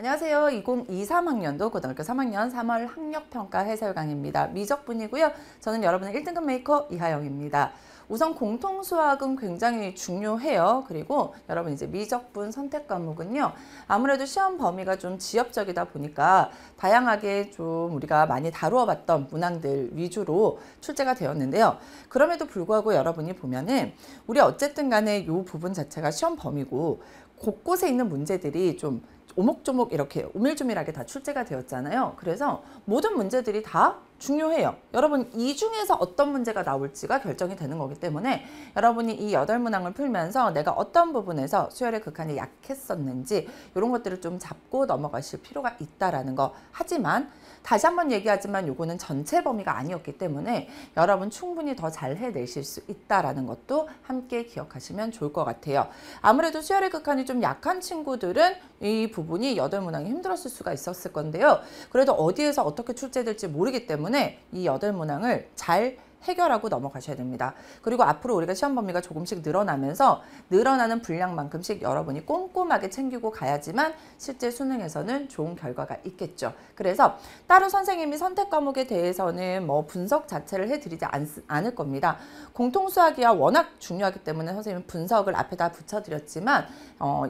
안녕하세요. 2023학년도 고등학교 3학년 3월 학력평가 해설 강의입니다. 미적분이고요. 저는 여러분의 1등급 메이커 이하영입니다. 우선 공통수학은 굉장히 중요해요. 그리고 여러분 이제 미적분 선택 과목은요. 아무래도 시험 범위가 좀 지역적이다 보니까 다양하게 좀 우리가 많이 다루어 봤던 문항들 위주로 출제가 되었는데요. 그럼에도 불구하고 여러분이 보면은 우리 어쨌든 간에 이 부분 자체가 시험 범위고 곳곳에 있는 문제들이 좀 오목조목 이렇게 오밀조밀하게 다 출제가 되었잖아요. 그래서 모든 문제들이 다 중요해요. 여러분 이 중에서 어떤 문제가 나올지가 결정이 되는 거기 때문에 여러분이 이 8문항을 풀면서 내가 어떤 부분에서 수열의 극한이 약했었는지 이런 것들을 좀 잡고 넘어가실 필요가 있다라는 거. 하지만 다시 한번 얘기하지만 요거는 전체 범위가 아니었기 때문에 여러분 충분히 더 잘 해내실 수 있다라는 것도 함께 기억하시면 좋을 것 같아요. 아무래도 수열의 극한이 좀 약한 친구들은 이 부분이 8문항이 힘들었을 수가 있었을 건데요. 그래도 어디에서 어떻게 출제될지 모르기 때문에 이 8문항을 잘 해결하고 넘어가셔야 됩니다. 그리고 앞으로 우리가 시험 범위가 조금씩 늘어나면서 늘어나는 분량만큼씩 여러분이 꼼꼼하게 챙기고 가야지만 실제 수능에서는 좋은 결과가 있겠죠. 그래서 따로 선생님이 선택 과목에 대해서는 뭐 분석 자체를 해드리지 않을 겁니다. 공통수학이야 워낙 중요하기 때문에 선생님은 분석을 앞에다 붙여드렸지만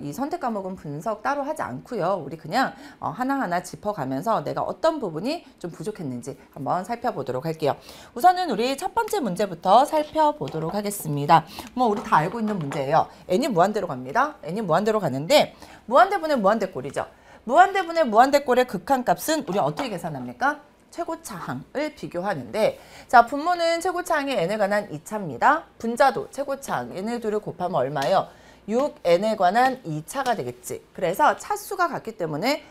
이 선택 과목은 분석 따로 하지 않고요. 우리 그냥 하나하나 짚어가면서 내가 어떤 부분이 좀 부족했는지 한번 살펴보도록 할게요. 우선은 우리 첫 번째 문제부터 살펴보도록 하겠습니다. 뭐 우리 다 알고 있는 문제예요. n이 무한대로 갑니다. n이 무한대로 가는데 무한대분의 무한대꼴이죠. 무한대분의 무한대꼴의 극한값은 우리 어떻게 계산합니까? 최고차항을 비교하는데 자 분모는 최고차항의 n에 관한 2차입니다. 분자도 최고차항 n을 둘을 곱하면 얼마예요? 6n에 관한 2차가 되겠지. 그래서 차수가 같기 때문에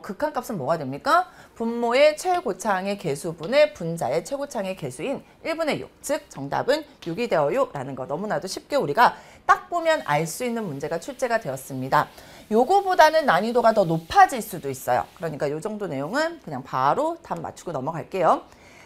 극한값은 뭐가 됩니까? 분모의 최고차항의 개수분의 분자의 최고차항의 개수인 1분의 6, 즉 정답은 6이 되어요 라는 거 너무나도 쉽게 우리가 딱 보면 알 수 있는 문제가 출제가 되었습니다. 요거보다는 난이도가 더 높아질 수도 있어요. 그러니까 요 정도 내용은 그냥 바로 답 맞추고 넘어갈게요.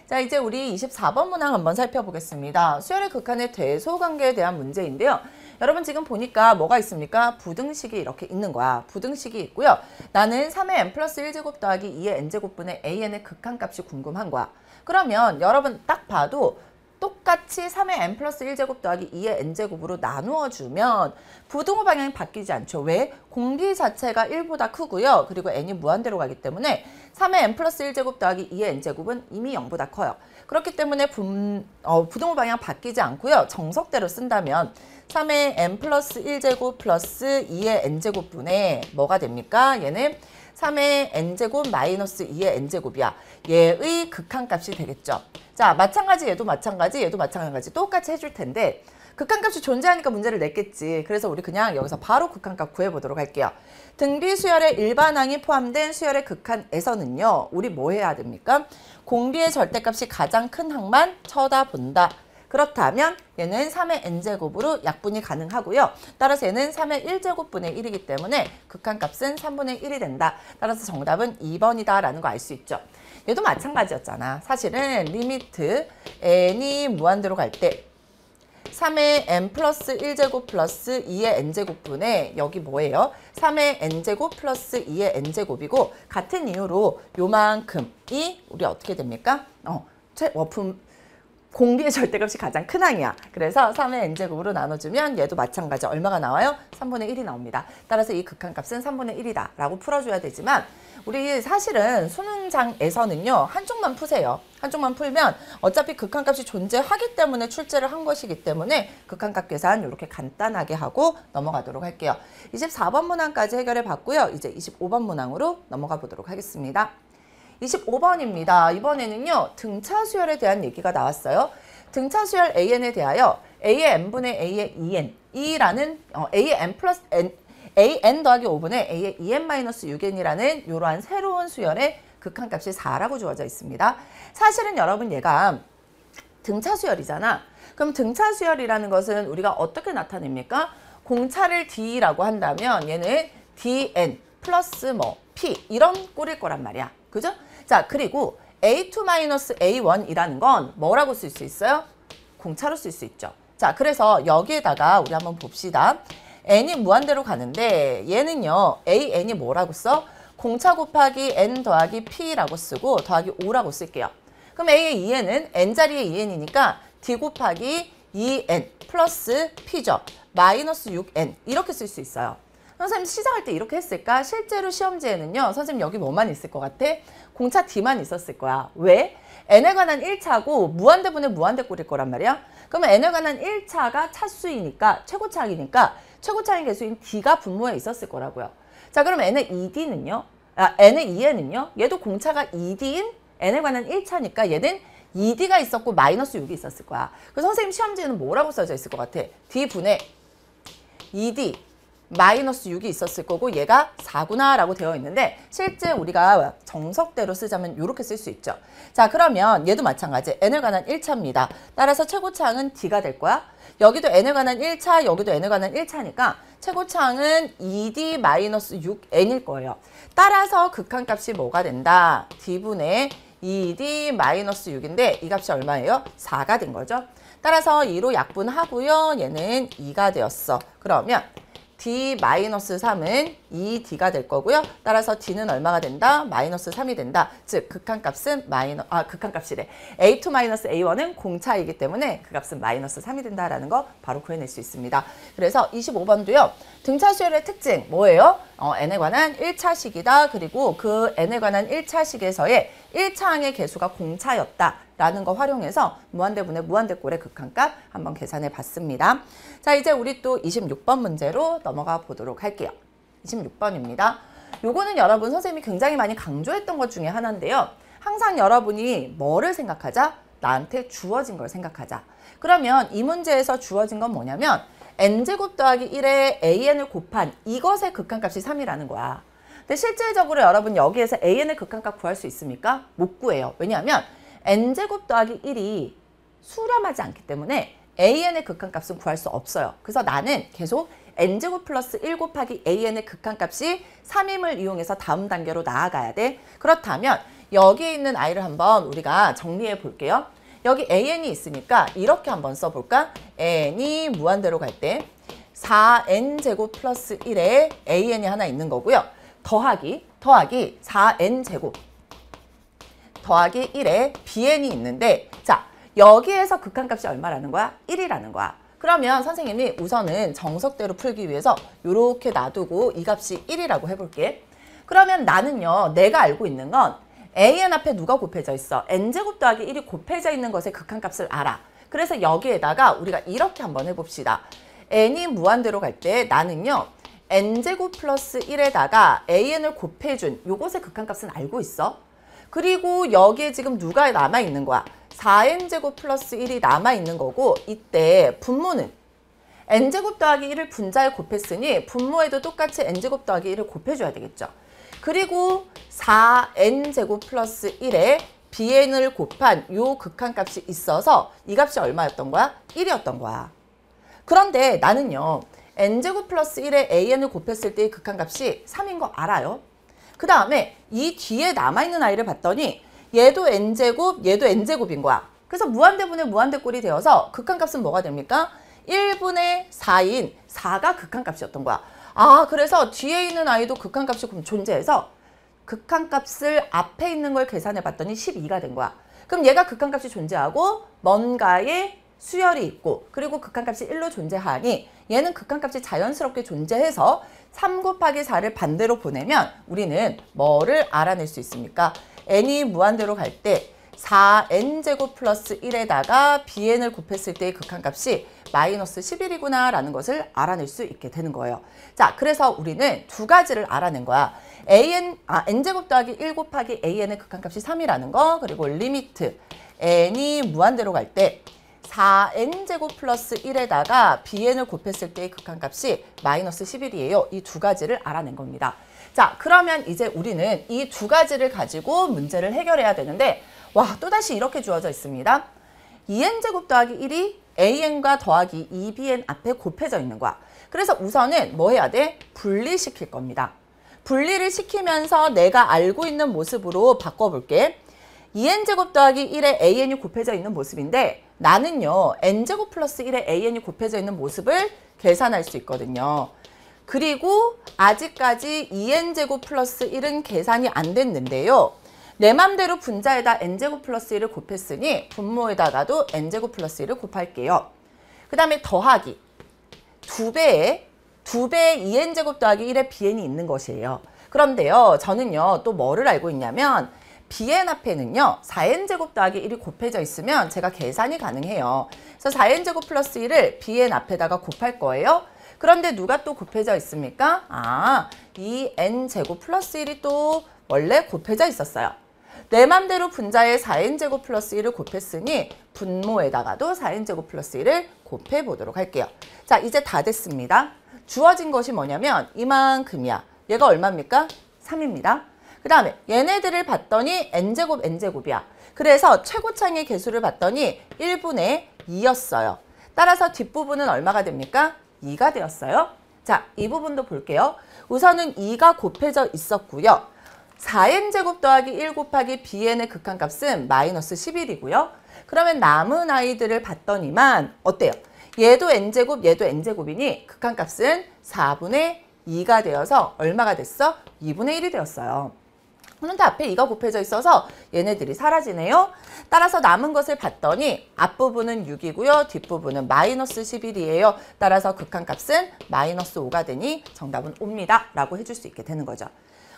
자 이제 우리 24번 문항 한번 살펴보겠습니다. 수열의 극한의 대소관계에 대한 문제인데요. 여러분 지금 보니까 뭐가 있습니까? 부등식이 이렇게 있는 거야. 부등식이 있고요. 나는 3의 n 플러스 1제곱 더하기 2의 n제곱분의 an의 극한값이 궁금한 거야. 그러면 여러분 딱 봐도 똑같이 3의 n 플러스 1제곱 더하기 2의 n제곱으로 나누어주면 부등호 방향이 바뀌지 않죠. 왜? 공비 자체가 1보다 크고요. 그리고 n이 무한대로 가기 때문에 3의 n 플러스 1제곱 더하기 2의 n제곱은 이미 0보다 커요. 그렇기 때문에 부등호 방향 바뀌지 않고요. 정석대로 쓴다면 3의 n 플러스 1제곱 플러스 2의 n제곱분의 뭐가 됩니까? 얘는 3의 n제곱 마이너스 2의 n제곱이야. 얘의 극한값이 되겠죠. 자, 마찬가지 얘도 마찬가지 얘도 마찬가지 똑같이 해줄 텐데 극한값이 존재하니까 문제를 냈겠지. 그래서 우리 그냥 여기서 바로 극한값 구해보도록 할게요. 등비 수열의 일반항이 포함된 수열의 극한에서는요. 우리 뭐 해야 됩니까? 공비의 절대값이 가장 큰 항만 쳐다본다. 그렇다면 얘는 3의 n제곱으로 약분이 가능하고요. 따라서 얘는 3의 1제곱분의 1이기 때문에 극한값은 3분의 1이 된다. 따라서 정답은 2번이다 라는 거 알 수 있죠. 얘도 마찬가지였잖아. 사실은 리미트 n이 무한대로 갈 때 3의 n 플러스 1제곱 플러스 2의 n제곱분의 여기 뭐예요? 3의 n제곱 플러스 2의 n제곱이고 같은 이유로 요만큼이 우리 어떻게 됩니까? 공비의 절대값이 가장 큰 항이야. 그래서 3의 n제곱으로 나눠주면 얘도 마찬가지 얼마가 나와요? 3분의 1이 나옵니다. 따라서 이 극한값은 3분의 1이다 라고 풀어줘야 되지만 우리 사실은 수능장에서는요. 한쪽만 푸세요. 한쪽만 풀면 어차피 극한값이 존재하기 때문에 출제를 한 것이기 때문에 극한값 계산 이렇게 간단하게 하고 넘어가도록 할게요. 24번 문항까지 해결해 봤고요. 이제 25번 문항으로 넘어가 보도록 하겠습니다. 25번입니다. 이번에는요. 등차 수열에 대한 얘기가 나왔어요. 등차 수열 an에 대하여 a의 n분의 a의 2n 이라는 a의 n 플러스 an 더하기 5분의 a의 2n 마이너스 6n이라는 이러한 새로운 수열의 극한값이 4라고 주어져 있습니다. 사실은 여러분 얘가 등차 수열이잖아. 그럼 등차 수열이라는 것은 우리가 어떻게 나타냅니까? 공차를 d라고 한다면 얘는 dn 플러스 뭐 p 이런 꼴일 거란 말이야. 그죠? 자, 그리고 A2-A1이라는 건 뭐라고 쓸 수 있어요? 공차로 쓸 수 있죠. 자, 그래서 여기에다가 우리 한번 봅시다. n이 무한대로 가는데 얘는요. an이 뭐라고 써? 공차 곱하기 n 더하기 p라고 쓰고 더하기 5라고 쓸게요. 그럼 a의 2n은 n자리의 2n이니까 d 곱하기 2n 플러스 p죠. 마이너스 6n 이렇게 쓸 수 있어요. 선생님 시작할 때 이렇게 했을까? 실제로 시험지에는요. 선생님 여기 뭐만 있을 것 같아? 공차 d만 있었을 거야. 왜? n에 관한 1차고 무한대분의 무한대꼴일 거란 말이야. 그러면 n에 관한 1차가 차수이니까 최고차이니까 최고차인 개수인 d가 분모에 있었을 거라고요. 자, 그럼 n의 2d는요? n의 2n은요? 얘도 공차가 2d인 n에 관한 1차니까 얘는 2d가 있었고 마이너스 6이 있었을 거야. 그래서 선생님 시험지에는 뭐라고 써져 있을 것 같아? d분의 2d 마이너스 6이 있었을 거고 얘가 4구나 라고 되어 있는데 실제 우리가 정석대로 쓰자면 이렇게 쓸 수 있죠. 자, 그러면 얘도 마찬가지 n에 관한 1차입니다. 따라서 최고차항은 d가 될 거야. 여기도 n에 관한 1차, 여기도 n에 관한 1차니까 최고차항은 2d 마이너스 6n일 거예요. 따라서 극한값이 뭐가 된다? d분의 2d 마이너스 6인데 이 값이 얼마예요? 4가 된 거죠. 따라서 2로 약분하고요. 얘는 2가 되었어. 그러면 d-3은 2d가 될 거고요. 따라서 d는 얼마가 된다? 마이너스 3이 된다. 즉 극한값은 극한값이래. a2-a1은 공차이기 때문에 그 값은 마이너스 3이 된다라는 거 바로 구해낼 수 있습니다. 그래서 25번도요. 등차수열의 특징 뭐예요? n에 관한 1차식이다. 그리고 그 n에 관한 1차식에서의 1차항의 개수가 공차였다라는 거 활용해서 무한대분의 무한대꼴의 극한값 한번 계산해 봤습니다. 자, 이제 우리 또 26번 문제로 넘어가 보도록 할게요. 26번입니다. 요거는 여러분 선생님이 굉장히 많이 강조했던 것 중에 하나인데요. 항상 여러분이 뭐를 생각하자? 나한테 주어진 걸 생각하자. 그러면 이 문제에서 주어진 건 뭐냐면 n제곱 더하기 1에 an을 곱한 이것의 극한값이 3이라는 거야. 근데 실질적으로 여러분 여기에서 an의 극한값 구할 수 있습니까? 못 구해요. 왜냐하면 n제곱 더하기 1이 수렴하지 않기 때문에 an의 극한값은 구할 수 없어요. 그래서 나는 계속 n제곱 플러스 1 곱하기 an의 극한값이 3임을 이용해서 다음 단계로 나아가야 돼. 그렇다면 여기에 있는 i를 한번 우리가 정리해 볼게요. 여기 an이 있으니까 이렇게 한번 써볼까? n이 무한대로 갈 때 4n제곱 플러스 1에 an이 하나 있는 거고요. 더하기 4n제곱 더하기 1에 bn이 있는데 자, 여기에서 극한값이 얼마라는 거야? 1이라는 거야. 그러면 선생님이 우선은 정석대로 풀기 위해서 이렇게 놔두고 이 값이 1이라고 해볼게. 그러면 나는요. 내가 알고 있는 건 an 앞에 누가 곱해져 있어? n제곱 더하기 1이 곱해져 있는 것의 극한값을 알아. 그래서 여기에다가 우리가 이렇게 한번 해봅시다. n이 무한대로 갈 때 나는요. n제곱 플러스 1에다가 an을 곱해준 요것의 극한값은 알고 있어. 그리고 여기에 지금 누가 남아있는 거야? 4n제곱 플러스 1이 남아있는 거고 이때 분모는 n제곱 더하기 1을 분자에 곱했으니 분모에도 똑같이 n제곱 더하기 1을 곱해줘야 되겠죠. 그리고 4n제곱 플러스 1에 bn을 곱한 요 극한값이 있어서 이 값이 얼마였던 거야? 1이었던 거야. 그런데 나는요. n제곱 플러스 1에 an을 곱했을 때의 극한값이 3인 거 알아요. 그 다음에 이 뒤에 남아있는 i를 봤더니 얘도 n제곱, 얘도 n제곱인 거야. 그래서 무한대분의 무한대꼴이 되어서 극한값은 뭐가 됩니까? 1분의 4인 4가 극한값이었던 거야. 아, 그래서 뒤에 있는 i도 극한값이 존재해서 극한값을 앞에 있는 걸 계산해 봤더니 12가 된 거야. 그럼 얘가 극한값이 존재하고 뭔가에 수열이 있고 그리고 극한값이 1로 존재하니 얘는 극한값이 자연스럽게 존재해서 3 곱하기 4를 반대로 보내면 우리는 뭐를 알아낼 수 있습니까? n이 무한대로 갈 때 4n제곱 플러스 1에다가 bn을 곱했을 때의 극한값이 마이너스 11이구나 라는 것을 알아낼 수 있게 되는 거예요. 자, 그래서 우리는 두 가지를 알아낸 거야. n제곱 더하기 1 곱하기 an의 극한값이 3이라는 거 그리고 리미트 n이 무한대로 갈 때 4n제곱 플러스 1에다가 bn을 곱했을 때의 극한값이 마이너스 11이에요. 이 두 가지를 알아낸 겁니다. 자, 그러면 이제 우리는 이 두 가지를 가지고 문제를 해결해야 되는데 와, 또다시 이렇게 주어져 있습니다. 2n제곱 더하기 1이 an과 더하기 2bn 앞에 곱해져 있는 거야. 그래서 우선은 뭐 해야 돼? 분리시킬 겁니다. 분리를 시키면서 내가 알고 있는 모습으로 바꿔볼게. 2n제곱 더하기 1에 an이 곱해져 있는 모습인데 나는요. n제곱 플러스 1에 an이 곱해져 있는 모습을 계산할 수 있거든요. 그리고 아직까지 2n제곱 플러스 1은 계산이 안 됐는데요. 내 맘대로 분자에다 n제곱 플러스 1을 곱했으니 분모에다가도 n제곱 플러스 1을 곱할게요. 그 다음에 더하기 2배에 2n제곱 더하기 1에 bn이 있는 것이에요. 그런데요, 저는요 또 뭐를 알고 있냐면 bn 앞에는요 4n제곱 더하기 1이 곱해져 있으면 제가 계산이 가능해요. 그래서 4n제곱 플러스 1을 bn 앞에다가 곱할 거예요. 그런데 누가 또 곱해져 있습니까? 이 n제곱 플러스 1이 또 원래 곱해져 있었어요. 내 맘대로 분자에 4n제곱 플러스 1을 곱했으니 분모에다가도 4n제곱 플러스 1을 곱해보도록 할게요. 자, 이제 다 됐습니다. 주어진 것이 뭐냐면 이만큼이야. 얘가 얼마입니까? 3입니다. 그 다음에 얘네들을 봤더니 n제곱 n제곱이야. 그래서 최고창의 개수를 봤더니 1분의 2였어요. 따라서 뒷부분은 얼마가 됩니까? 2가 되었어요. 자, 이 부분도 볼게요. 우선은 2가 곱해져 있었고요. 4n제곱 더하기 1 곱하기 bn의 극한값은 마이너스 11이고요. 그러면 남은 아이들을 봤더니만 어때요? 얘도 n제곱, 얘도 n제곱이니 극한값은 4분의 2가 되어서 얼마가 됐어? 2분의 1이 되었어요. 그런데 앞에 2가 곱해져 있어서 얘네들이 사라지네요. 따라서 남은 것을 봤더니 앞부분은 6이고요. 뒷부분은 마이너스 11이에요. 따라서 극한값은 마이너스 5가 되니 정답은 5입니다. 라고 해줄 수 있게 되는 거죠.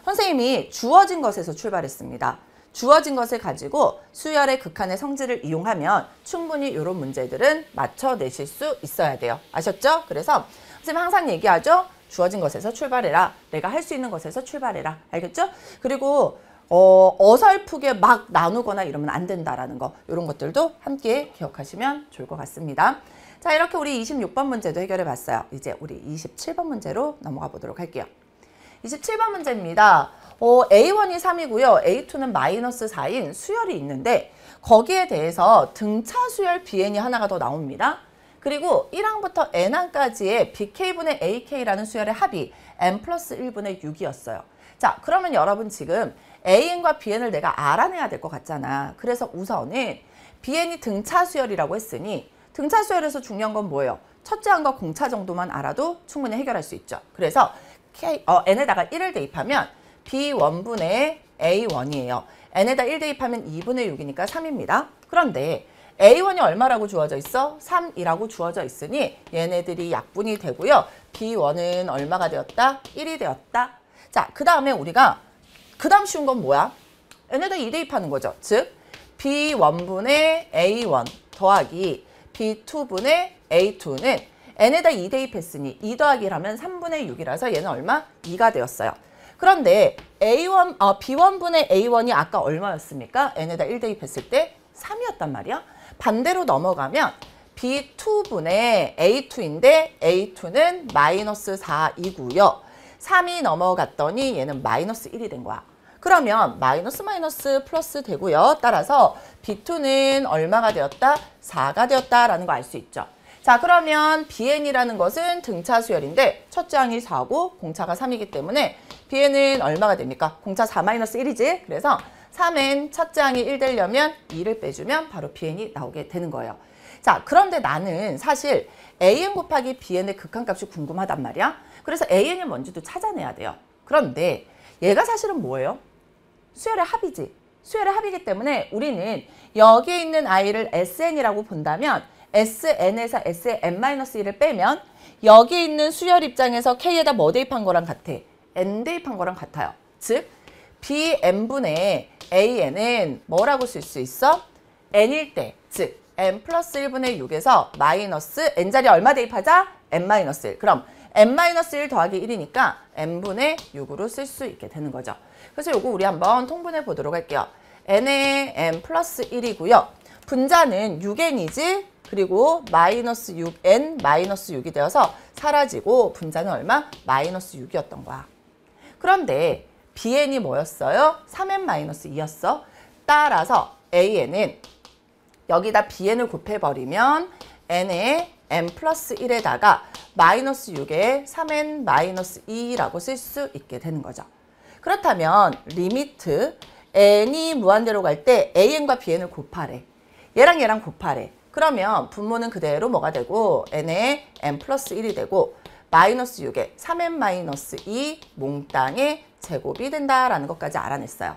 선생님이 주어진 것에서 출발했습니다. 주어진 것을 가지고 수열의 극한의 성질을 이용하면 충분히 이런 문제들은 맞춰내실 수 있어야 돼요. 아셨죠? 그래서 선생님 항상 얘기하죠. 주어진 것에서 출발해라. 내가 할 수 있는 것에서 출발해라. 알겠죠? 그리고 어설프게 막 나누거나 이러면 안 된다라는 거. 이런 것들도 함께 기억하시면 좋을 것 같습니다. 자, 이렇게 우리 26번 문제도 해결해 봤어요. 이제 우리 27번 문제로 넘어가 보도록 할게요. 27번 문제입니다. A1이 3이고요. A2는 마이너스 4인 수열이 있는데 거기에 대해서 등차 수열 bn이 하나가 더 나옵니다. 그리고 1항부터 n항까지의 bk분의 ak라는 수열의 합이 n 플러스 1분의 6이었어요. 자, 그러면 여러분 지금 an과 bn을 내가 알아내야 될 것 같잖아. 그래서 우선은 bn이 등차 수열이라고 했으니 등차 수열에서 중요한 건 뭐예요? 첫째 항과 공차 정도만 알아도 충분히 해결할 수 있죠. 그래서 n에다가 1을 대입하면 b1분의 a1이에요. n에다 1 대입하면 2분의 6이니까 3입니다. 그런데 A1이 얼마라고 주어져 있어? 3이라고 주어져 있으니 얘네들이 약분이 되고요. B1은 얼마가 되었다? 1이 되었다. 자, 그 다음에 우리가 그 다음 쉬운 건 뭐야? N에다 2 대입하는 거죠. 즉 B1분의 A1 더하기 B2분의 A2는 N에다 2 대입했으니 2 더하기 1하면 3분의 6이라서 얘는 얼마? 2가 되었어요. 그런데 B1분의 A1이 아까 얼마였습니까? N에다 1 대입했을 때 3이었단 말이야. 반대로 넘어가면 B2분의 A2인데 A2는 마이너스 4이고요. 3이 넘어갔더니 얘는 마이너스 1이 된 거야. 그러면 마이너스 마이너스 플러스 되고요. 따라서 B2는 얼마가 되었다? 4가 되었다라는 거 알 수 있죠. 자, 그러면 BN이라는 것은 등차 수열인데 첫째 항이 4고 공차가 3이기 때문에 BN은 얼마가 됩니까? 공차 4 마이너스 1이지? 그래서 3은 첫째 항이 1 되려면 2를 빼주면 바로 BN이 나오게 되는 거예요. 자, 그런데 나는 사실 AN 곱하기 BN의 극한값이 궁금하단 말이야. 그래서 AN이 뭔지도 찾아내야 돼요. 그런데 얘가 사실은 뭐예요? 수열의 합이지. 수열의 합이기 때문에 우리는 여기에 있는 I를 SN이라고 본다면 SN에서 SN-1을 빼면 여기 있는 수열 입장에서 K에다 뭐 대입한 거랑 같아? N 대입한 거랑 같아요. 즉 BN분의 AN은 뭐라고 쓸 수 있어? N일 때, 즉 N 플러스 1분의 6에서 마이너스 N자리 얼마 대입하자? N-1. 그럼 N-1 더하기 1이니까 N분의 6으로 쓸 수 있게 되는 거죠. 그래서 요거 우리 한번 통분해 보도록 할게요. N의 N 플러스 1이고요. 분자는 6N이지? 그리고 마이너스 6N 마이너스 6이 되어서 사라지고 분자는 얼마? 마이너스 6이었던 거야. 그런데 BN이 뭐였어요? 3N 마이너스 2였어. 따라서 AN은 여기다 BN을 곱해버리면 N의 N 플러스 1에다가 마이너스 6에 3N 마이너스 2라고 쓸 수 있게 되는 거죠. 그렇다면 리미트 N이 무한대로 갈 때 AN과 BN을 곱하래. 얘랑 얘랑 곱하래. 그러면 분모는 그대로 뭐가 되고 N의 N 플러스 1이 되고 마이너스 6에 3n-2 몽땅의 제곱이 된다라는 것까지 알아냈어요.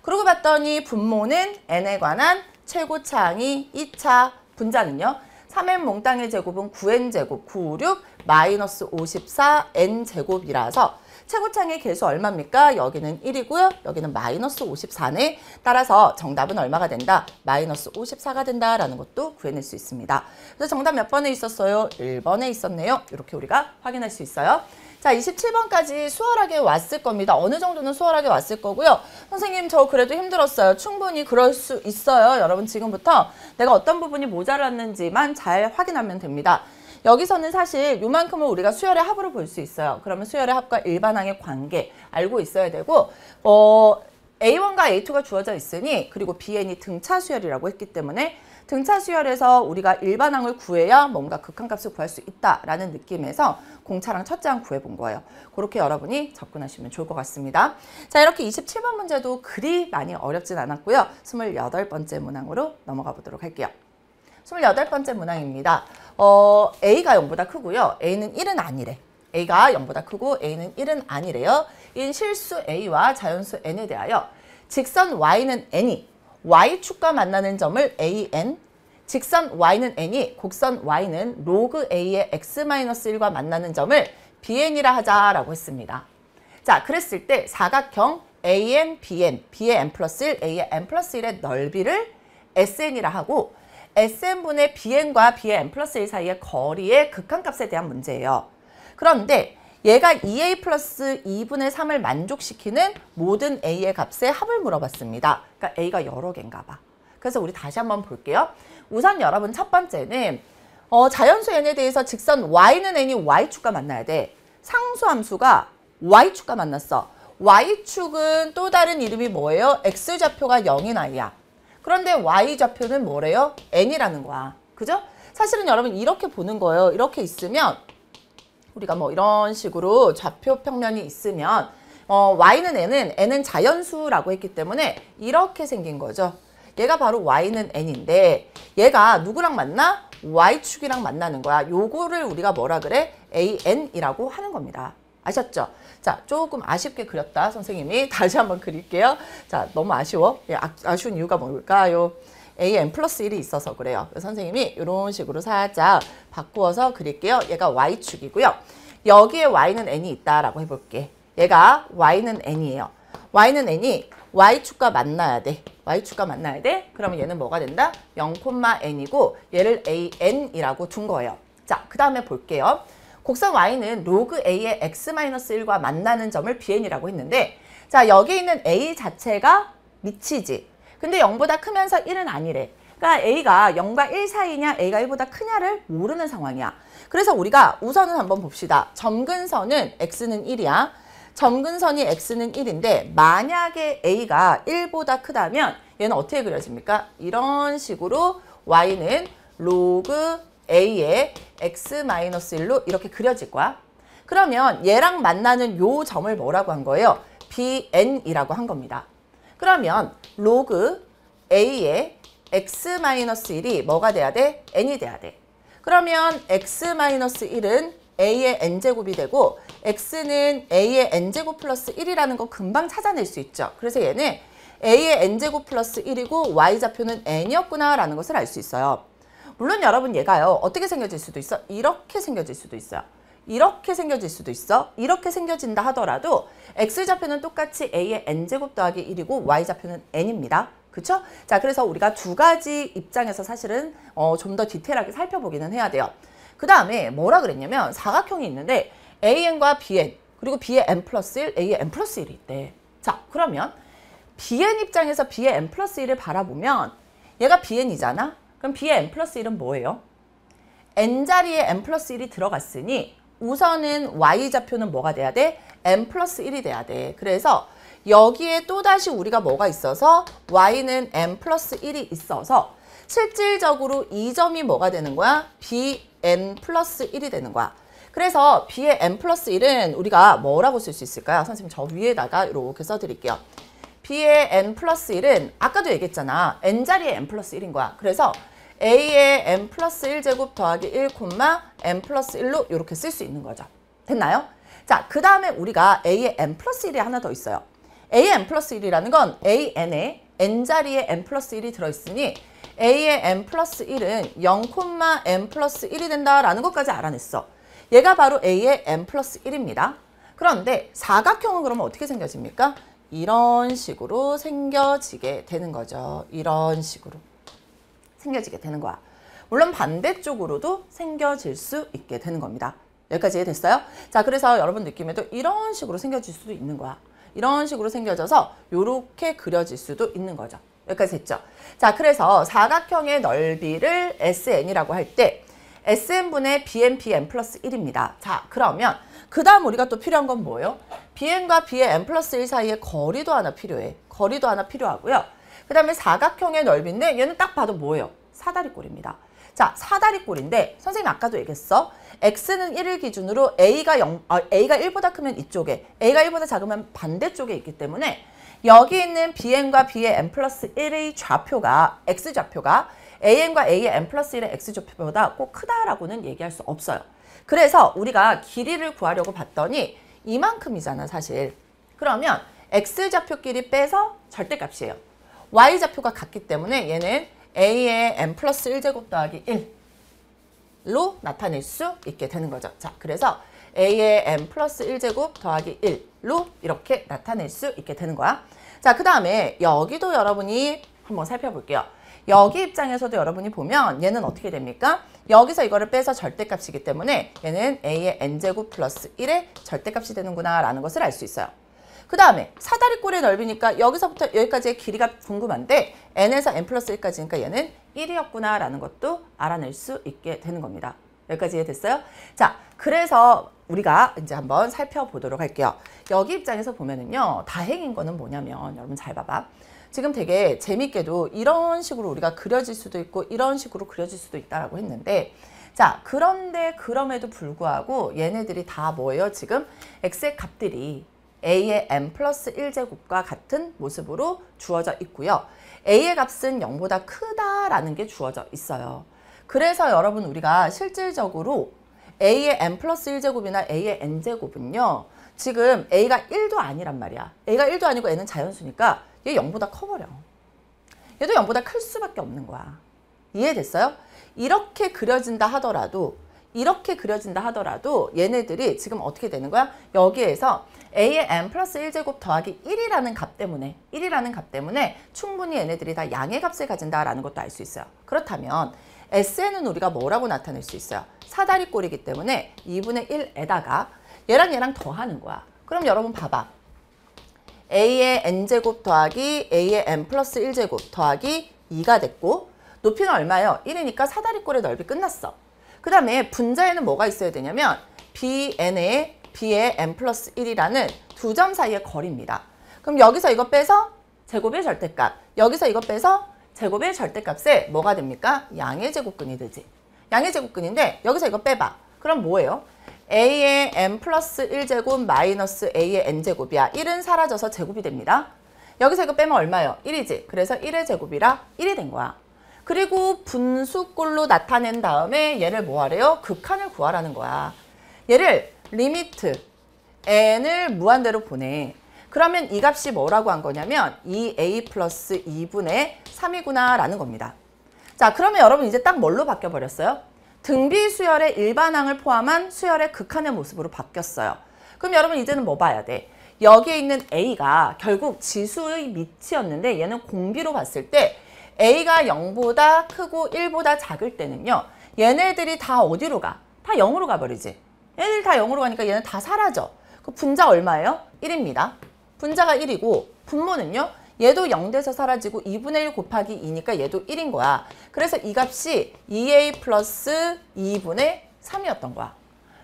그러고 봤더니 분모는 n에 관한 최고차항이 2차, 분자는요. 3n 몽땅의 제곱은 9n제곱, 956 마이너스 54n제곱이라서 최고차항의 개수 얼마입니까? 여기는 1이고요. 여기는 마이너스 54네. 따라서 정답은 얼마가 된다? 마이너스 54가 된다라는 것도 구해낼 수 있습니다. 그래서 정답 몇 번에 있었어요? 1번에 있었네요. 이렇게 우리가 확인할 수 있어요. 자, 27번까지 수월하게 왔을 겁니다. 어느 정도는 수월하게 왔을 거고요. 선생님, 저 그래도 힘들었어요. 충분히 그럴 수 있어요. 여러분, 지금부터 내가 어떤 부분이 모자랐는지만 잘 확인하면 됩니다. 여기서는 사실 요만큼은 우리가 수열의 합으로 볼 수 있어요. 그러면 수열의 합과 일반항의 관계 알고 있어야 되고 A1과 A2가 주어져 있으니 그리고 BN이 등차 수열이라고 했기 때문에 등차 수열에서 우리가 일반항을 구해야 뭔가 극한값을 구할 수 있다라는 느낌에서 공차랑 첫째 항 구해본 거예요. 그렇게 여러분이 접근하시면 좋을 것 같습니다. 자, 이렇게 27번 문제도 그리 많이 어렵진 않았고요. 28번째 문항으로 넘어가 보도록 할게요. 28번째 문항입니다. A가 0보다 크고요. A는 1은 아니래. A가 0보다 크고 A는 1은 아니래요. 인 실수 A와 자연수 N에 대하여 직선 Y는 N이 Y축과 만나는 점을 AN, 직선 Y는 N이 곡선 Y는 로그 A의 X-1과 만나는 점을 BN이라 하자라고 했습니다. 자, 그랬을 때 사각형 AN, BN, B의 N 플러스 1, A의 N 플러스 1의 넓이를 SN이라 하고 SN분의 BN과 B의 N 플러스 1 사이의 거리의 극한값에 대한 문제예요. 그런데 얘가 2A 플러스 2분의 3을 만족시키는 모든 A의 값의 합을 물어봤습니다. 그러니까 A가 여러 개인가 봐. 그래서 우리 다시 한번 볼게요. 우선 여러분 첫 번째는 자연수 N에 대해서 직선 Y는 N이 Y축과 만나야 돼. 상수함수가 Y축과 만났어. Y축은 또 다른 이름이 뭐예요? X좌표가 0인 아이야. 그런데 Y좌표는 뭐래요? N이라는 거야. 그죠? 사실은 여러분 이렇게 보는 거예요. 이렇게 있으면 우리가 뭐 이런 식으로 좌표 평면이 있으면 Y는 N은 자연수라고 했기 때문에 이렇게 생긴 거죠. 얘가 바로 Y는 N인데 얘가 누구랑 만나? Y축이랑 만나는 거야. 요거를 우리가 뭐라 그래? AN이라고 하는 겁니다. 아셨죠? 자, 조금 아쉽게 그렸다, 선생님이. 다시 한번 그릴게요. 자, 너무 아쉬워. 아쉬운 이유가 뭘까요? AN 플러스 1이 있어서 그래요. 그래서 선생님이 이런 식으로 살짝 바꾸어서 그릴게요. 얘가 Y축이고요. 여기에 Y는 N이 있다라고 해볼게. 얘가 Y는 N이에요. Y는 N이 Y축과 만나야 돼. Y축과 만나야 돼. 그러면 얘는 뭐가 된다? 0,N이고 얘를 AN이라고 둔 거예요. 자, 그 다음에 볼게요. 곡선 Y는 로그 A의 X-1과 만나는 점을 BN이라고 했는데 자, 여기 있는 A 자체가 미치지. 근데 0보다 크면서 1은 아니래. 그러니까 A가 0과 1 사이냐 A가 1보다 크냐를 모르는 상황이야. 그래서 우리가 우선은 한번 봅시다. 점근선은 X는 1이야. 점근선이 X는 1인데 만약에 A가 1보다 크다면 얘는 어떻게 그려집니까? 이런 식으로 Y는 로그 A의 X-1로 이렇게 그려질 거야. 그러면 얘랑 만나는 요 점을 뭐라고 한 거예요? BN이라고 한 겁니다. 그러면 로그 A의 X-1이 뭐가 돼야 돼? N이 돼야 돼. 그러면 X-1은 A의 N제곱이 되고 X는 A의 N제곱 플러스 1이라는 거 금방 찾아낼 수 있죠. 그래서 얘는 A의 N제곱 플러스 1이고 Y좌표는 N이었구나 라는 것을 알 수 있어요. 물론 여러분 얘가요. 어떻게 생겨질 수도 있어? 이렇게 생겨질 수도 있어요. 이렇게 생겨질 수도 있어. 이렇게 생겨진다 하더라도 X좌표는 똑같이 A의 N제곱 더하기 1이고 Y좌표는 N입니다. 그쵸? 자, 그래서 우리가 두 가지 입장에서 사실은 좀 더 디테일하게 살펴보기는 해야 돼요. 그 다음에 뭐라 그랬냐면 사각형이 있는데 AN과 BN 그리고 B의 N 플러스 1, A의 N 플러스 1이 있대. 자, 그러면 BN 입장에서 B의 N 플러스 1을 바라보면 얘가 BN이잖아? 그럼 B의 N 플러스 1은 뭐예요? N자리에 N 플러스 1이 들어갔으니 우선은 Y좌표는 뭐가 돼야 돼? N 플러스 1이 돼야 돼. 그래서 여기에 또다시 우리가 뭐가 있어서 Y는 N 플러스 1이 있어서 실질적으로 이 점이 뭐가 되는 거야? BN 플러스 1이 되는 거야. 그래서 B의 N 플러스 1은 우리가 뭐라고 쓸 수 있을까요? 선생님 저 위에다가 이렇게 써드릴게요. B의 N 플러스 1은 아까도 얘기했잖아. N자리에 N 플러스 1인 거야. 그래서 A의 N 플러스 1제곱 더하기 1, N 플러스 1로 이렇게 쓸 수 있는 거죠. 됐나요? 자, 그 다음에 우리가 A에 n 플러스 1이 하나 더 있어요. A에 n 플러스 1이라는 건 AN에 n자리에 n 플러스 1이 들어있으니 A의 n 플러스 1은 0, n 플러스 1이 된다라는 것까지 알아냈어. 얘가 바로 A의 n 플러스 1입니다. 그런데 사각형은 그러면 어떻게 생겨집니까? 이런 식으로 생겨지게 되는 거죠. 이런 식으로 생겨지게 되는 거야. 물론 반대쪽으로도 생겨질 수 있게 되는 겁니다. 여기까지 됐어요? 자, 그래서 여러분 느낌에도 이런 식으로 생겨질 수도 있는 거야. 이런 식으로 생겨져서 이렇게 그려질 수도 있는 거죠. 여기까지 됐죠? 자, 그래서 사각형의 넓이를 SN이라고 할 때 SN분의 BN 플러스 1입니다. 자, 그러면 그 다음 우리가 또 필요한 건 뭐예요? BN과 B의 n 플러스 1 사이에 거리도 하나 필요해. 거리도 하나 필요하고요. 그 다음에 사각형의 넓이인데 얘는 딱 봐도 뭐예요? 사다리꼴입니다. 자, 사다리꼴인데 선생님 아까도 얘기했어. X는 1을 기준으로 A가 1보다 크면 이쪽에, A가 1보다 작으면 반대쪽에 있기 때문에 여기 있는 BN과 B의 n 플러스 1의 좌표가, X좌표가 AN과 A의 n 플러스 1의 X좌표보다 꼭 크다라고는 얘기할 수 없어요. 그래서 우리가 길이를 구하려고 봤더니 이만큼이잖아, 사실. 그러면 X좌표끼리 빼서 절대값이에요. Y좌표가 같기 때문에 얘는 A의 n 플러스 1제곱 더하기 1로 나타낼 수 있게 되는 거죠. 자, 그래서 A의 n 플러스 1제곱 더하기 1로 이렇게 나타낼 수 있게 되는 거야. 자, 그 다음에 여기도 여러분이 한번 살펴볼게요. 여기 입장에서도 여러분이 보면 얘는 어떻게 됩니까? 여기서 이거를 빼서 절대값이기 때문에 얘는 A의 n제곱 플러스 1의 절대값이 되는구나 라는 것을 알 수 있어요. 그 다음에 사다리꼴의 넓이니까 여기서부터 여기까지의 길이가 궁금한데 n에서 n 플러스 1까지니까 얘는 1이었구나 라는 것도 알아낼 수 있게 되는 겁니다. 여기까지 이해됐어요? 자, 그래서 우리가 이제 한번 살펴보도록 할게요. 여기 입장에서 보면은요, 다행인 거는 뭐냐면 여러분 잘 봐봐. 지금 되게 재밌게도 이런 식으로 우리가 그려질 수도 있고 이런 식으로 그려질 수도 있다라고 했는데, 자, 그런데 그럼에도 불구하고 얘네들이 다 뭐예요? 지금 x의 값들이 a의 n 플러스 1제곱과 같은 모습으로 주어져 있고요. a의 값은 0보다 크다라는 게 주어져 있어요. 그래서 여러분 우리가 실질적으로 a의 n 플러스 1제곱이나 a의 n제곱은요. 지금 a가 1도 아니란 말이야. a가 1도 아니고 n은 자연수니까 얘 0보다 커버려. 얘도 0보다 클 수밖에 없는 거야. 이해됐어요? 이렇게 그려진다 하더라도 얘네들이 지금 어떻게 되는 거야? 여기에서 a의 n 플러스 1제곱 더하기 1이라는 값 때문에 충분히 얘네들이 다 양의 값을 가진다라는 것도 알 수 있어요. 그렇다면 SN은 우리가 뭐라고 나타낼 수 있어요? 사다리꼴이기 때문에 2분의 1에다가 얘랑 더하는 거야. 그럼 여러분 봐봐. a의 n제곱 더하기 a의 n 플러스 1제곱 더하기 2가 됐고 높이는 얼마예요? 1이니까 사다리꼴의 넓이 끝났어. 그 다음에 분자에는 뭐가 있어야 되냐면 bn의 b의 n 플러스 1이라는 두 점 사이의 거리입니다. 그럼 여기서 이거 빼서 제곱의 절대값, 여기서 이거 빼서 제곱의 절대값에 뭐가 됩니까? 양의 제곱근이 되지. 양의 제곱근인데 여기서 이거 빼봐. 그럼 뭐예요? a의 n 플러스 1제곱 마이너스 a의 n제곱이야. 1은 사라져서 제곱이 됩니다. 여기서 이거 빼면 얼마예요? 1이지. 그래서 1의 제곱이라 1이 된 거야. 그리고 분수꼴로 나타낸 다음에 얘를 뭐 하래요? 극한을 구하라는 거야. 얘를 리미트 n을 무한대로 보내. 그러면 이 값이 뭐라고 한 거냐면 2a 플러스 2분의 3이구나 라는 겁니다. 자, 그러면 여러분 이제 딱 뭘로 바뀌어버렸어요? 등비 수열의 일반항을 포함한 수열의 극한의 모습으로 바뀌었어요. 그럼 여러분 이제는 뭐 봐야 돼? 여기에 있는 a가 결국 지수의 밑이었는데 얘는 공비로 봤을 때 a가 0보다 크고 1보다 작을 때는요. 얘네들이 다 어디로 가? 다 0으로 가버리지. 얘네들이 다 0으로 가니까 얘는 다 사라져. 그 분자 얼마예요? 1입니다. 분자가 1이고 분모는요. 얘도 0돼서 사라지고 2분의 1 곱하기 2니까 얘도 1인 거야. 그래서 이 값이 2a 플러스 2분의 3이었던 거야.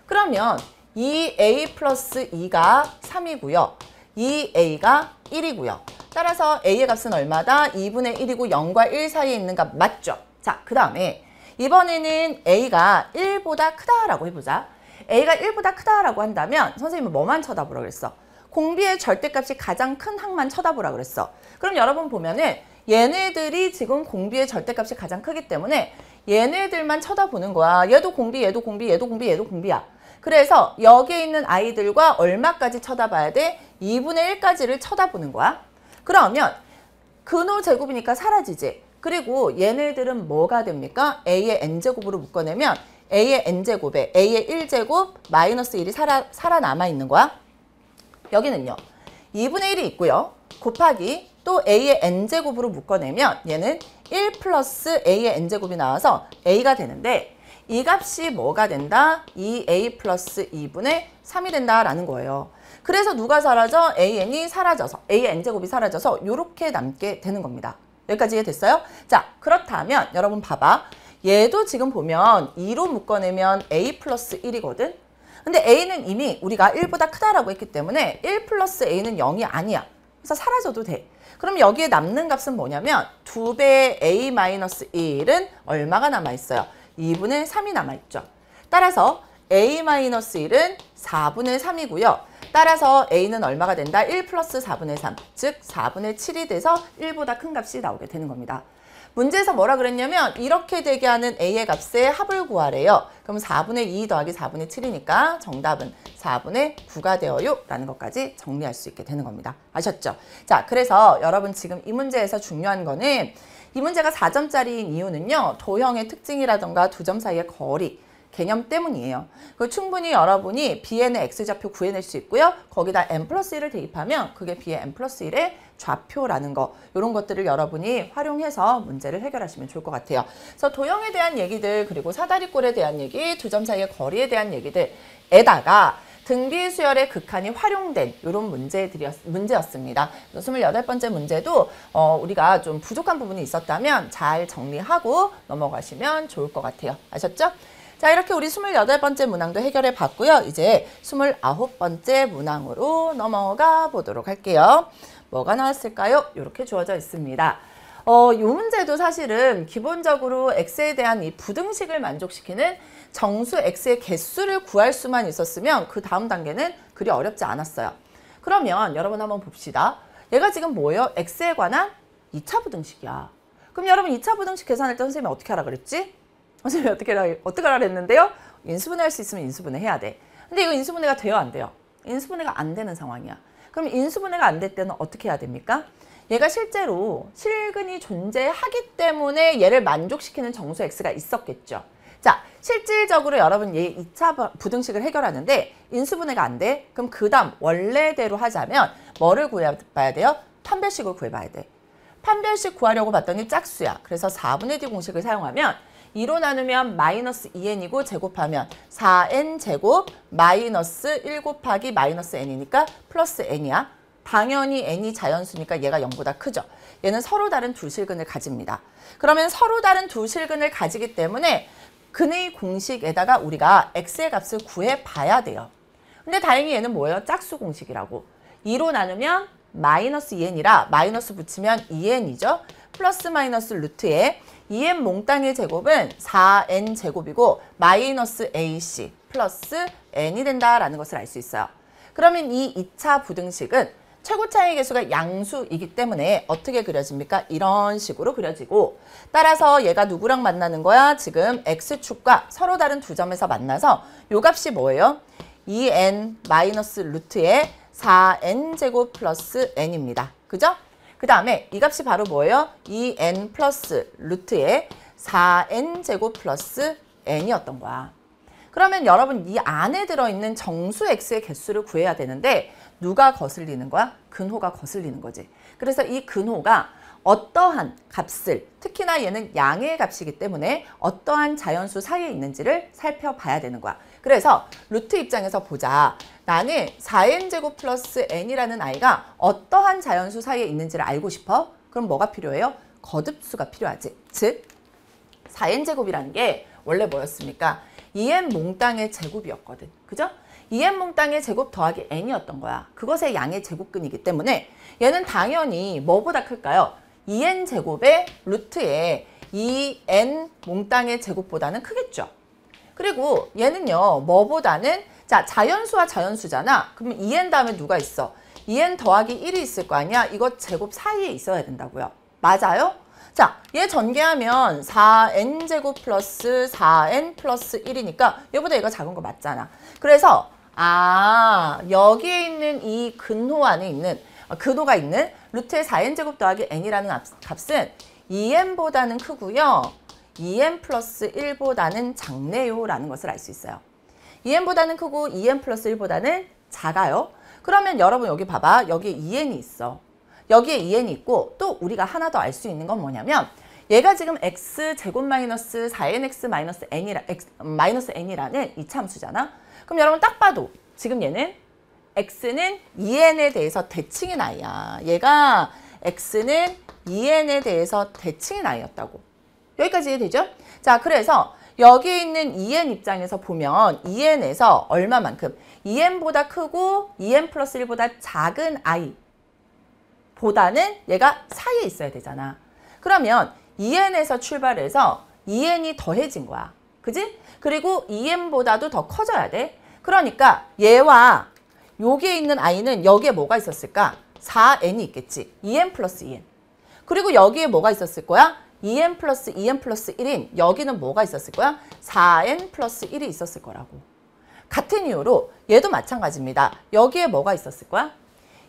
그러면 2a 플러스 2가 3이고요. 2a가 1이고요. 따라서 a의 값은 얼마다? 2분의 1이고 0과 1 사이에 있는 값 맞죠? 자, 그 다음에 이번에는 a가 1보다 크다라고 해보자. a가 1보다 크다라고 한다면 선생님은 뭐만 쳐다보라고 그랬어? 공비의 절대값이 가장 큰 항만 쳐다보라 그랬어. 그럼 여러분 보면은 얘네들이 지금 공비의 절대값이 가장 크기 때문에 얘네들만 쳐다보는 거야. 얘도 공비, 얘도 공비, 얘도 공비, 얘도 공비야. 그래서 여기에 있는 아이들과 얼마까지 쳐다봐야 돼? 2분의 1까지를 쳐다보는 거야. 그러면 근호 제곱이니까 사라지지. 그리고 얘네들은 뭐가 됩니까? a의 n제곱으로 묶어내면 a의 n제곱에 a의 1제곱 마이너스 1이 살아남아 있는 거야. 여기는요. 2분의 1이 있고요. 곱하기 또 a의 n제곱으로 묶어내면 얘는 1 플러스 a의 n제곱이 나와서 a가 되는데 이 값이 뭐가 된다? 2a 플러스 2분의 3이 된다라는 거예요. 그래서 누가 사라져? an이 사라져서 a의 n제곱이 사라져서 이렇게 남게 되는 겁니다. 여기까지 이해됐어요? 자, 그렇다면 여러분 봐봐. 얘도 지금 보면 2로 묶어내면 a 플러스 1이거든? 근데 a는 이미 우리가 1보다 크다라고 했기 때문에 1 플러스 a는 0이 아니야. 그래서 사라져도 돼. 그럼 여기에 남는 값은 뭐냐면 2배의 a 마이너스 1은 얼마가 남아있어요? 2분의 3이 남아있죠. 따라서 a 마이너스 1은 4분의 3이고요. 따라서 a는 얼마가 된다? 1 플러스 4분의 3, 즉 4분의 7이 돼서 1보다 큰 값이 나오게 되는 겁니다. 문제에서 뭐라 그랬냐면 이렇게 되게 하는 a의 값의 합을 구하래요. 그럼 4분의 2 더하기 4분의 7이니까 정답은 4분의 9가 되어요 라는 것까지 정리할 수 있게 되는 겁니다. 아셨죠? 자, 그래서 여러분 지금 이 문제에서 중요한 거는 이 문제가 4점짜리인 이유는요. 도형의 특징이라던가 두 점 사이의 거리, 개념 때문이에요. 그 충분히 여러분이 bn의 x좌표 구해낼 수 있고요. 거기다 n 플러스 1을 대입하면 그게 b의 n 플러스 1의 좌표라는 거, 이런 것들을 여러분이 활용해서 문제를 해결하시면 좋을 것 같아요. 그래서 도형에 대한 얘기들, 그리고 사다리꼴에 대한 얘기, 두 점 사이의 거리에 대한 얘기들에다가 등비수열의 극한이 활용된 이런 문제였습니다. 28번째 문제도 우리가 좀 부족한 부분이 있었다면 잘 정리하고 넘어가시면 좋을 것 같아요. 아셨죠? 자, 이렇게 우리 28번째 문항도 해결해 봤고요. 이제 29번째 문항으로 넘어가 보도록 할게요. 뭐가 나왔을까요? 이렇게 주어져 있습니다. 이 문제도 사실은 기본적으로 x에 대한 이 부등식을 만족시키는 정수 x의 개수를 구할 수만 있었으면 그 다음 단계는 그리 어렵지 않았어요. 그러면 여러분 한번 봅시다. 얘가 지금 뭐예요? x에 관한 2차 부등식이야. 그럼 여러분 2차 부등식 계산할 때 선생님이 어떻게 하라 그랬지? 선생님이 어떻게 하라 그랬는데요? 인수분해 할 수 있으면 인수분해 해야 돼. 근데 이거 인수분해가 돼요? 안 돼요? 인수분해가 안 되는 상황이야. 그럼 인수분해가 안 될 때는 어떻게 해야 됩니까? 얘가 실제로 실근이 존재하기 때문에 얘를 만족시키는 정수 x가 있었겠죠. 자, 실질적으로 여러분 얘 2차 부등식을 해결하는데 인수분해가 안 돼. 그럼 그 다음 원래대로 하자면 뭐를 구해봐야 돼요? 판별식을 구해봐야 돼. 판별식 구하려고 봤더니 짝수야. 그래서 4분의 d 공식을 사용하면 2로 나누면 마이너스 2n이고 제곱하면 4n 제곱 마이너스 1 곱하기 마이너스 n이니까 플러스 n이야. 당연히 n이 자연수니까 얘가 0보다 크죠. 얘는 서로 다른 두 실근을 가집니다. 그러면 서로 다른 두 실근을 가지기 때문에 근의 공식에다가 우리가 x의 값을 구해봐야 돼요. 근데 다행히 얘는 뭐예요? 짝수 공식이라고. 2로 나누면 마이너스 2n이라 마이너스 붙이면 2n이죠. 플러스 마이너스 루트에 2n 몽땅의 제곱은 4n 제곱이고 마이너스 ac 플러스 n이 된다라는 것을 알 수 있어요. 그러면 이 2차 부등식은 최고차의 개수가 양수이기 때문에 어떻게 그려집니까? 이런 식으로 그려지고, 따라서 얘가 누구랑 만나는 거야? 지금 x축과 서로 다른 두 점에서 만나서 요 값이 뭐예요? 2n 마이너스 루트에 4n 제곱 플러스 n입니다. 그죠? 그 다음에 이 값이 바로 뭐예요? 2n 플러스 루트에 4n 제곱 플러스 n이었던 거야. 그러면 여러분 이 안에 들어있는 정수 x의 개수를 구해야 되는데 누가 거슬리는 거야? 근호가 거슬리는 거지. 그래서 이 근호가 어떠한 값을, 특히나 얘는 양의 값이기 때문에 어떠한 자연수 사이에 있는지를 살펴봐야 되는 거야. 그래서 루트 입장에서 보자. 나는 4n제곱 플러스 n이라는 아이가 어떠한 자연수 사이에 있는지를 알고 싶어? 그럼 뭐가 필요해요? 거듭수가 필요하지. 즉 4n제곱이라는 게 원래 뭐였습니까? 2n 몽땅의 제곱이었거든. 그죠? 2n 몽땅의 제곱 더하기 n이었던 거야. 그것의 양의 제곱근이기 때문에 얘는 당연히 뭐보다 클까요? 2n 제곱의 루트에 2n 몽땅의 제곱보다는 크겠죠. 그리고 얘는요, 뭐보다는, 자, 자연수와 자연수잖아. 그러면 2n 다음에 누가 있어? 2n 더하기 1이 있을 거 아니야? 이거 제곱 사이에 있어야 된다고요. 맞아요? 자, 얘 전개하면 4n제곱 플러스 4n 플러스 1이니까 얘보다 얘가 작은 거 맞잖아. 그래서 여기에 있는 이 근호 안에 있는 근호가 있는 루트의 4n제곱 더하기 n이라는 값은 2n보다는 크고요. 2n 플러스 1보다는 작네요 라는 것을 알 수 있어요. 2n보다는 크고 2n 플러스 1보다는 작아요. 그러면 여러분 여기 봐봐. 여기에 2n이 있어. 여기에 2n이 있고 또 우리가 하나 더 알 수 있는 건 뭐냐면 얘가 지금 x제곱 마이너스 4nx 마이너스 n이라는 이차함수잖아. 그럼 여러분 딱 봐도 지금 얘는 x는 2n에 대해서 대칭인 아이야. 얘가 x는 2n에 대해서 대칭인 아이였다고. 여기까지 이해되죠? 자, 그래서 여기에 있는 2n 입장에서 보면 2n에서 얼마만큼? 2n보다 크고 2n 플러스 1보다 작은 i 보다는 얘가 사이에 있어야 되잖아. 그러면 2n에서 출발해서 2n이 더해진 거야. 그지? 그리고 2n보다도 더 커져야 돼. 그러니까 얘와 여기에 있는 i는 여기에 뭐가 있었을까? 4n이 있겠지. 2n 플러스 2n. 그리고 여기에 뭐가 있었을 거야? 2n 플러스 2n 플러스 1인 여기는 뭐가 있었을 거야? 4n 플러스 1이 있었을 거라고. 같은 이유로 얘도 마찬가지입니다. 여기에 뭐가 있었을 거야?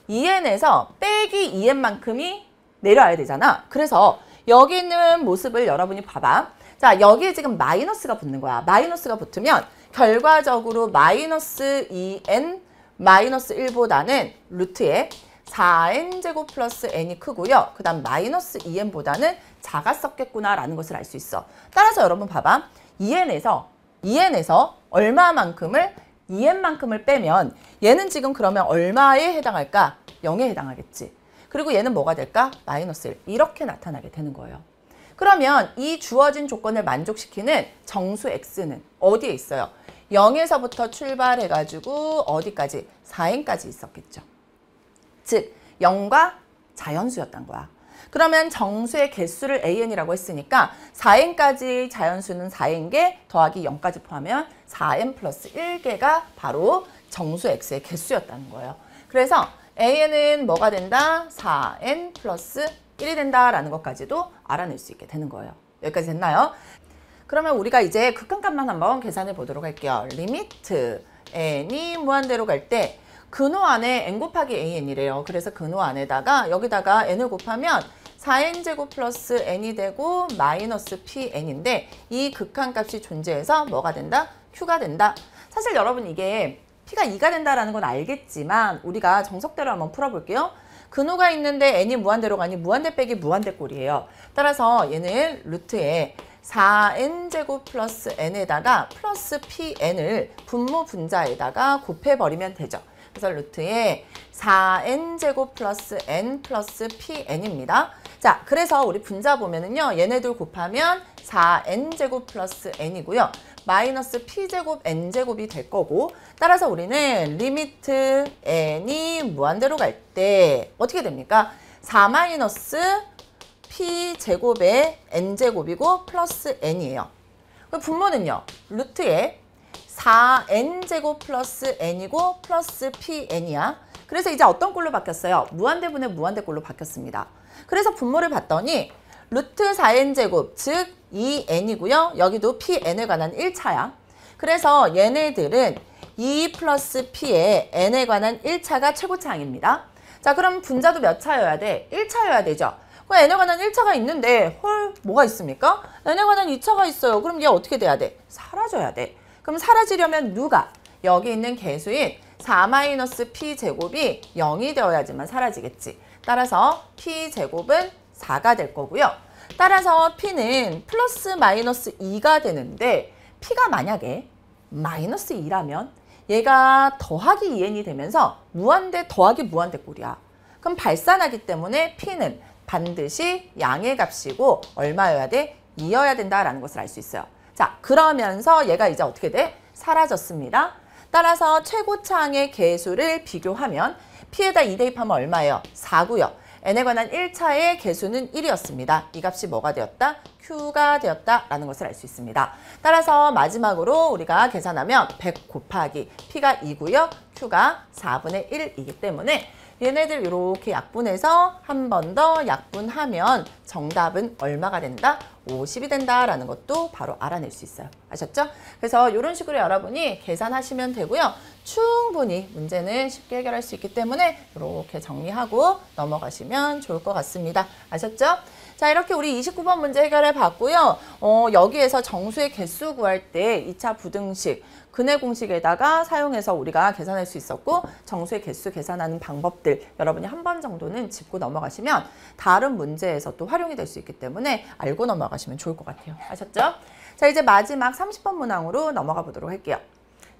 2n에서 빼기 2n만큼이 내려와야 되잖아. 그래서 여기 있는 모습을 여러분이 봐봐. 자, 여기에 지금 마이너스가 붙는 거야. 마이너스가 붙으면 결과적으로 마이너스 2n 마이너스 1보다는 루트에 4n제곱 플러스 n이 크고요. 그 다음 마이너스 2n보다는 작았었겠구나라는 것을 알 수 있어. 따라서 여러분 봐봐. 2n에서 얼마만큼을 2n만큼을 빼면 얘는 지금 그러면 얼마에 해당할까? 0에 해당하겠지. 그리고 얘는 뭐가 될까? 마이너스 1. 이렇게 나타나게 되는 거예요. 그러면 이 주어진 조건을 만족시키는 정수 x는 어디에 있어요? 0에서부터 출발해가지고 어디까지? 4n까지 있었겠죠. 즉 0과 자연수였던 거야. 그러면 정수의 개수를 an이라고 했으니까 4n까지 자연수는 4n개 더하기 0까지 포함하면 4n 플러스 1개가 바로 정수 x의 개수였다는 거예요. 그래서 an은 뭐가 된다? 4n 플러스 1이 된다라는 것까지도 알아낼 수 있게 되는 거예요. 여기까지 됐나요? 그러면 우리가 이제 극한값만 한번 계산해 보도록 할게요. 리미트 n이 무한대로 갈 때 근호 안에 n 곱하기 an이래요. 그래서 근호 안에다가 여기다가 n을 곱하면 4n제곱 플러스 n이 되고 마이너스 pn인데 이 극한값이 존재해서 뭐가 된다? q가 된다. 사실 여러분 이게 p가 2가 된다라는 건 알겠지만 우리가 정석대로 한번 풀어볼게요. 근호가 있는데 n이 무한대로 가니 무한대 빼기 무한대 꼴이에요. 따라서 얘는 루트에 4n제곱 플러스 n에다가 플러스 pn을 분모 분자에다가 곱해버리면 되죠. 그래서 루트에 4n제곱 플러스 n 플러스 pn입니다. 자, 그래서 우리 분자 보면은요. 얘네들 곱하면 4n제곱 플러스 n이고요. 마이너스 p제곱 n제곱이 될 거고 따라서 우리는 리미트 n이 무한대로 갈 때 어떻게 됩니까? 4 마이너스 p제곱의 n제곱이고 플러스 n이에요. 분모는요. 루트에 4n제곱 플러스 n이고 플러스 pn이야. 그래서 이제 어떤 꼴로 바뀌었어요? 무한대분의 무한대꼴로 바뀌었습니다. 그래서 분모를 봤더니 루트 4n제곱 즉 2n이고요. 여기도 pn에 관한 1차야. 그래서 얘네들은 2 플러스 p에 n에 관한 1차가 최고차항입니다. 자, 그럼 분자도 몇 차여야 돼? 1차여야 되죠. 그럼 n에 관한 1차가 있는데 헐 뭐가 있습니까? n에 관한 2차가 있어요. 그럼 얘 어떻게 돼야 돼? 사라져야 돼. 그럼 사라지려면 누가? 여기 있는 개수인 4-p제곱이 0이 되어야지만 사라지겠지. 따라서 p제곱은 4가 될 거고요. 따라서 p는 플러스 마이너스 2가 되는데 p가 만약에 마이너스 2라면 얘가 더하기 2n이 되면서 무한대 더하기 무한대 꼴이야. 그럼 발산하기 때문에 p는 반드시 양의 값이고 얼마여야 돼? 2여야 된다라는 것을 알 수 있어요. 자, 그러면서 얘가 이제 어떻게 돼? 사라졌습니다. 따라서 최고차항의 개수를 비교하면 p에다 2 대입하면 얼마예요? 4고요. n에 관한 1차의 개수는 1이었습니다. 이 값이 뭐가 되었다? q가 되었다라는 것을 알 수 있습니다. 따라서 마지막으로 우리가 계산하면 100 곱하기 p가 2고요. q가 4분의 1이기 때문에 얘네들 이렇게 약분해서 한 번 더 약분하면 정답은 얼마가 된다? 50이 된다라는 것도 바로 알아낼 수 있어요. 아셨죠? 그래서 이런 식으로 여러분이 계산하시면 되고요. 충분히 문제는 쉽게 해결할 수 있기 때문에 이렇게 정리하고 넘어가시면 좋을 것 같습니다. 아셨죠? 자, 이렇게 우리 29번 문제 해결해 봤고요. 여기에서 정수의 개수 구할 때 2차 부등식, 근해 공식에다가 사용해서 우리가 계산할 수 있었고 정수의 개수 계산하는 방법들 여러분이 한 번 정도는 짚고 넘어가시면 다른 문제에서 또 활용이 될 수 있기 때문에 알고 넘어가시면 좋을 것 같아요. 아셨죠? 자, 이제 마지막 30번 문항으로 넘어가 보도록 할게요.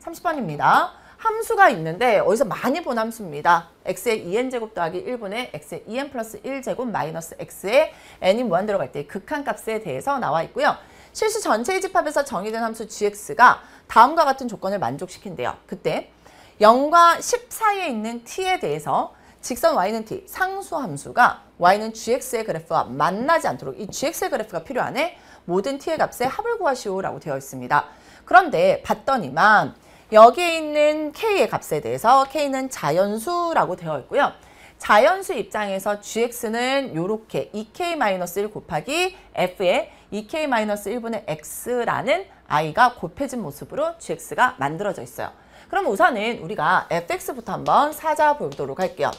30번입니다. 함수가 있는데 어디서 많이 본 함수입니다. x의 2n제곱 더하기 1분의 x의 2n 플러스 1제곱 마이너스 x의 n이 무한대로 갈 때 극한값에 대해서 나와 있고요. 실수 전체의 집합에서 정의된 함수 gx가 다음과 같은 조건을 만족시킨대요. 그때 0과 10 사이에 있는 t에 대해서 직선 y는 t, 상수함수가 y는 gx의 그래프와 만나지 않도록 이 gx의 그래프가 필요하네. 모든 t의 값의 합을 구하시오라고 되어 있습니다. 그런데 봤더니만 여기에 있는 k의 값에 대해서 k는 자연수라고 되어 있고요. 자연수 입장에서 gx는 이렇게 2k-1 곱하기 f의 2k-1분의 x라는 i가 곱해진 모습으로 gx가 만들어져 있어요. 그럼 우선은 우리가 fx부터 한번 찾아보도록 할게요.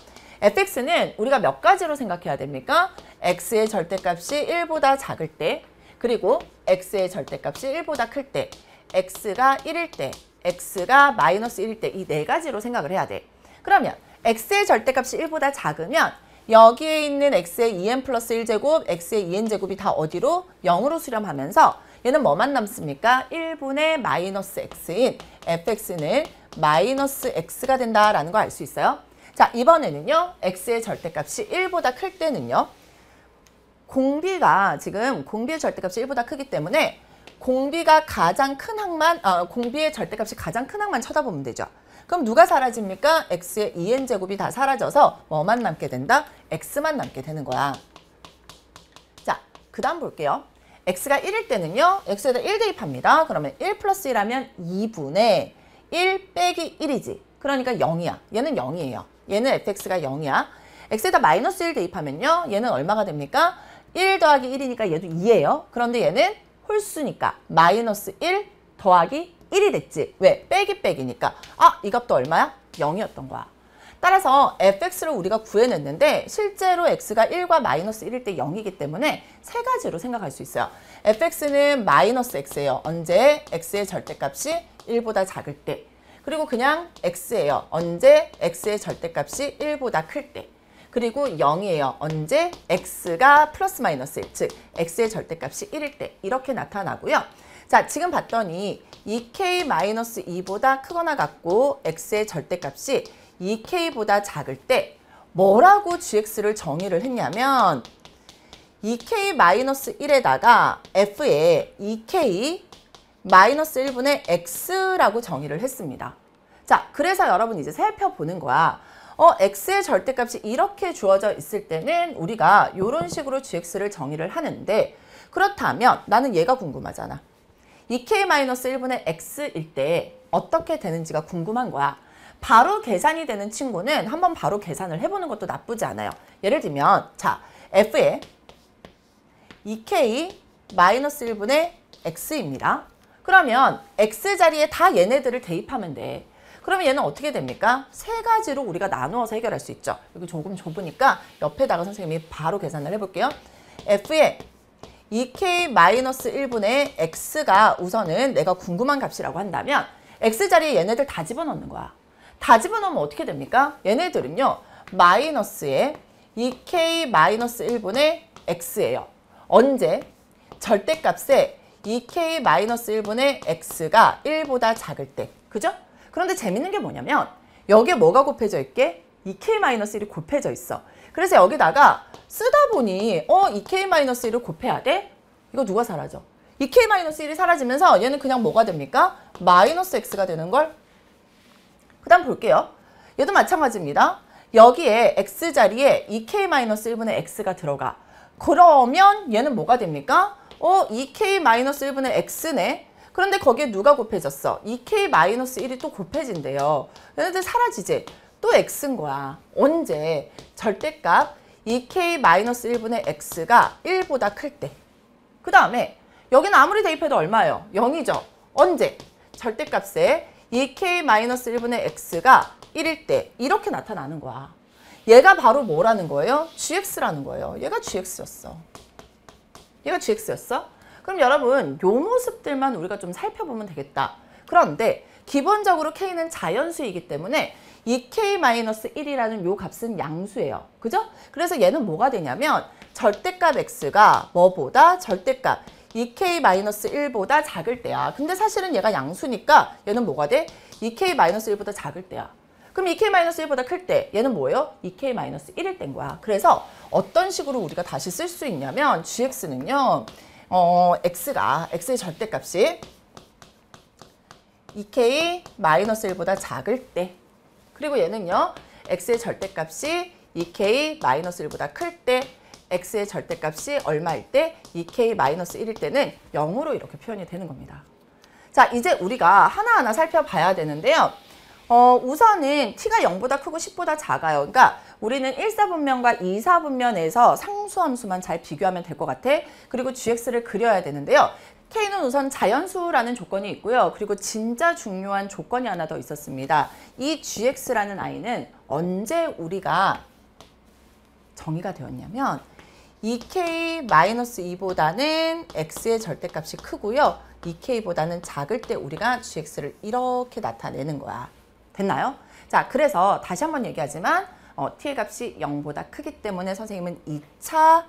fx는 우리가 몇 가지로 생각해야 됩니까? x의 절대값이 1보다 작을 때, 그리고 x의 절대값이 1보다 클 때, x가 1일 때, x가 마이너스 1일 때 이 네 가지로 생각을 해야 돼. 그러면 x의 절대값이 1보다 작으면 여기에 있는 x의 2n 플러스 1제곱, x의 2n제곱이 다 어디로? 0으로 수렴하면서 얘는 뭐만 남습니까? 1분의 마이너스 x인 fx는 마이너스 x가 된다라는 거 알 수 있어요. 자, 이번에는요. x의 절대값이 1보다 클 때는요. 공비가 지금 공비의 절대값이 1보다 크기 때문에 공비가 가장 큰 항만, 공비의 절대값이 가장 큰 항만 쳐다보면 되죠. 그럼 누가 사라집니까? x의 2n제곱이 다 사라져서 뭐만 남게 된다? x만 남게 되는 거야. 자, 그 다음 볼게요. x가 1일 때는요. x에다 1 대입합니다. 그러면 1 플러스 1하면 2분의 1 빼기 1이지. 그러니까 0이야. 얘는 0이에요. 얘는 fx가 0이야. x에다 마이너스 1 대입하면요. 얘는 얼마가 됩니까? 1 더하기 1이니까 얘도 2예요. 그런데 얘는 홀수니까 마이너스 1 더하기 1이 됐지. 왜? 빼기 빼기니까. 아, 이 값도 얼마야? 0이었던 거야. 따라서 fx를 우리가 구해냈는데 실제로 x가 1과 마이너스 1일 때 0이기 때문에 세 가지로 생각할 수 있어요. fx는 마이너스 x예요. 언제? x의 절대값이 1보다 작을 때. 그리고 그냥 x예요. 언제? x의 절대값이 1보다 클 때. 그리고 0이에요. 언제? x가 플러스 마이너스 1, 즉 x의 절대값이 1일 때. 이렇게 나타나고요. 자, 지금 봤더니 2k-2보다 크거나 같고 x의 절대값이 2k보다 작을 때 뭐라고 gx를 정의를 했냐면 2k-1에다가 f에 2k-1분의 x라고 정의를 했습니다. 자, 그래서 여러분 이제 살펴보는 거야. x의 절대값이 이렇게 주어져 있을 때는 우리가 이런 식으로 gx를 정의를 하는데 그렇다면 나는 얘가 궁금하잖아. 2k-1분의 x일 때 어떻게 되는지가 궁금한 거야. 바로 계산이 되는 친구는 한번 바로 계산을 해보는 것도 나쁘지 않아요. 예를 들면 자, f에 2k-1분의 x입니다. 그러면 x 자리에 다 얘네들을 대입하면 돼. 그러면 얘는 어떻게 됩니까? 세 가지로 우리가 나누어서 해결할 수 있죠. 여기 조금 좁으니까 옆에다가 선생님이 바로 계산을 해볼게요. f에 2k-1분의 x가 우선은 내가 궁금한 값이라고 한다면 x 자리에 얘네들 다 집어넣는 거야. 다 집어넣으면 어떻게 됩니까? 얘네들은요. 마이너스에 2k-1분의 x예요. 언제? 절대값에 2k-1분의 x가 1보다 작을 때. 그죠? 그런데 재밌는 게 뭐냐면 여기에 뭐가 곱해져 있게? 2k-1이 곱해져 있어. 그래서 여기다가 쓰다 보니 2k-1을 곱해야 돼? 이거 누가 사라져? 2k-1이 사라지면서 얘는 그냥 뭐가 됩니까? 마이너스 x가 되는 걸. 그 다음 볼게요. 얘도 마찬가지입니다. 여기에 x자리에 2k-1분의 x가 들어가. 그러면 얘는 뭐가 됩니까? 2k-1분의 x네. 그런데 거기에 누가 곱해졌어? 2k-1이 또 곱해진대요. 얘네들 사라지지? 또 x인 거야. 언제? 절대값 2k-1분의 x가 1보다 클 때. 그 다음에 여기는 아무리 대입해도 얼마예요? 0이죠. 언제? 절대값에 2k-1분의 x가 1일 때 이렇게 나타나는 거야. 얘가 바로 뭐라는 거예요? gx라는 거예요. 얘가 gx였어. 얘가 gx였어? 그럼 여러분 요 모습들만 우리가 좀 살펴보면 되겠다. 그런데 기본적으로 k는 자연수이기 때문에 2k-1이라는 요 값은 양수예요. 그죠? 그래서 얘는 뭐가 되냐면 절대값 x가 뭐보다 절대값 2k-1보다 작을 때야. 근데 사실은 얘가 양수니까 얘는 뭐가 돼? 2k-1보다 작을 때야. 그럼 2k-1보다 클 때 얘는 뭐예요? 2k-1일 때인 거야. 그래서 어떤 식으로 우리가 다시 쓸 수 있냐면 gx는요. x의 절대값이 2k-1보다 작을 때 그리고 얘는요. x의 절대값이 2k-1보다 클 때 x의 절대값이 얼마일 때? 2k-1일 때는 0으로 이렇게 표현이 되는 겁니다. 자, 이제 우리가 하나하나 살펴봐야 되는데요. 우선은 t가 0보다 크고 10보다 작아요. 그러니까 우리는 1사분면과 2사분면에서 상수함수만 잘 비교하면 될 것 같아. 그리고 gx를 그려야 되는데요. k는 우선 자연수라는 조건이 있고요. 그리고 진짜 중요한 조건이 하나 더 있었습니다. 이 gx라는 i는 언제 우리가 정의가 되었냐면 2k-2보다는 x의 절대값이 크고요. 2k보다는 작을 때 우리가 gx를 이렇게 나타내는 거야. 됐나요? 자, 그래서 다시 한번 얘기하지만 t의 값이 0보다 크기 때문에 선생님은 2차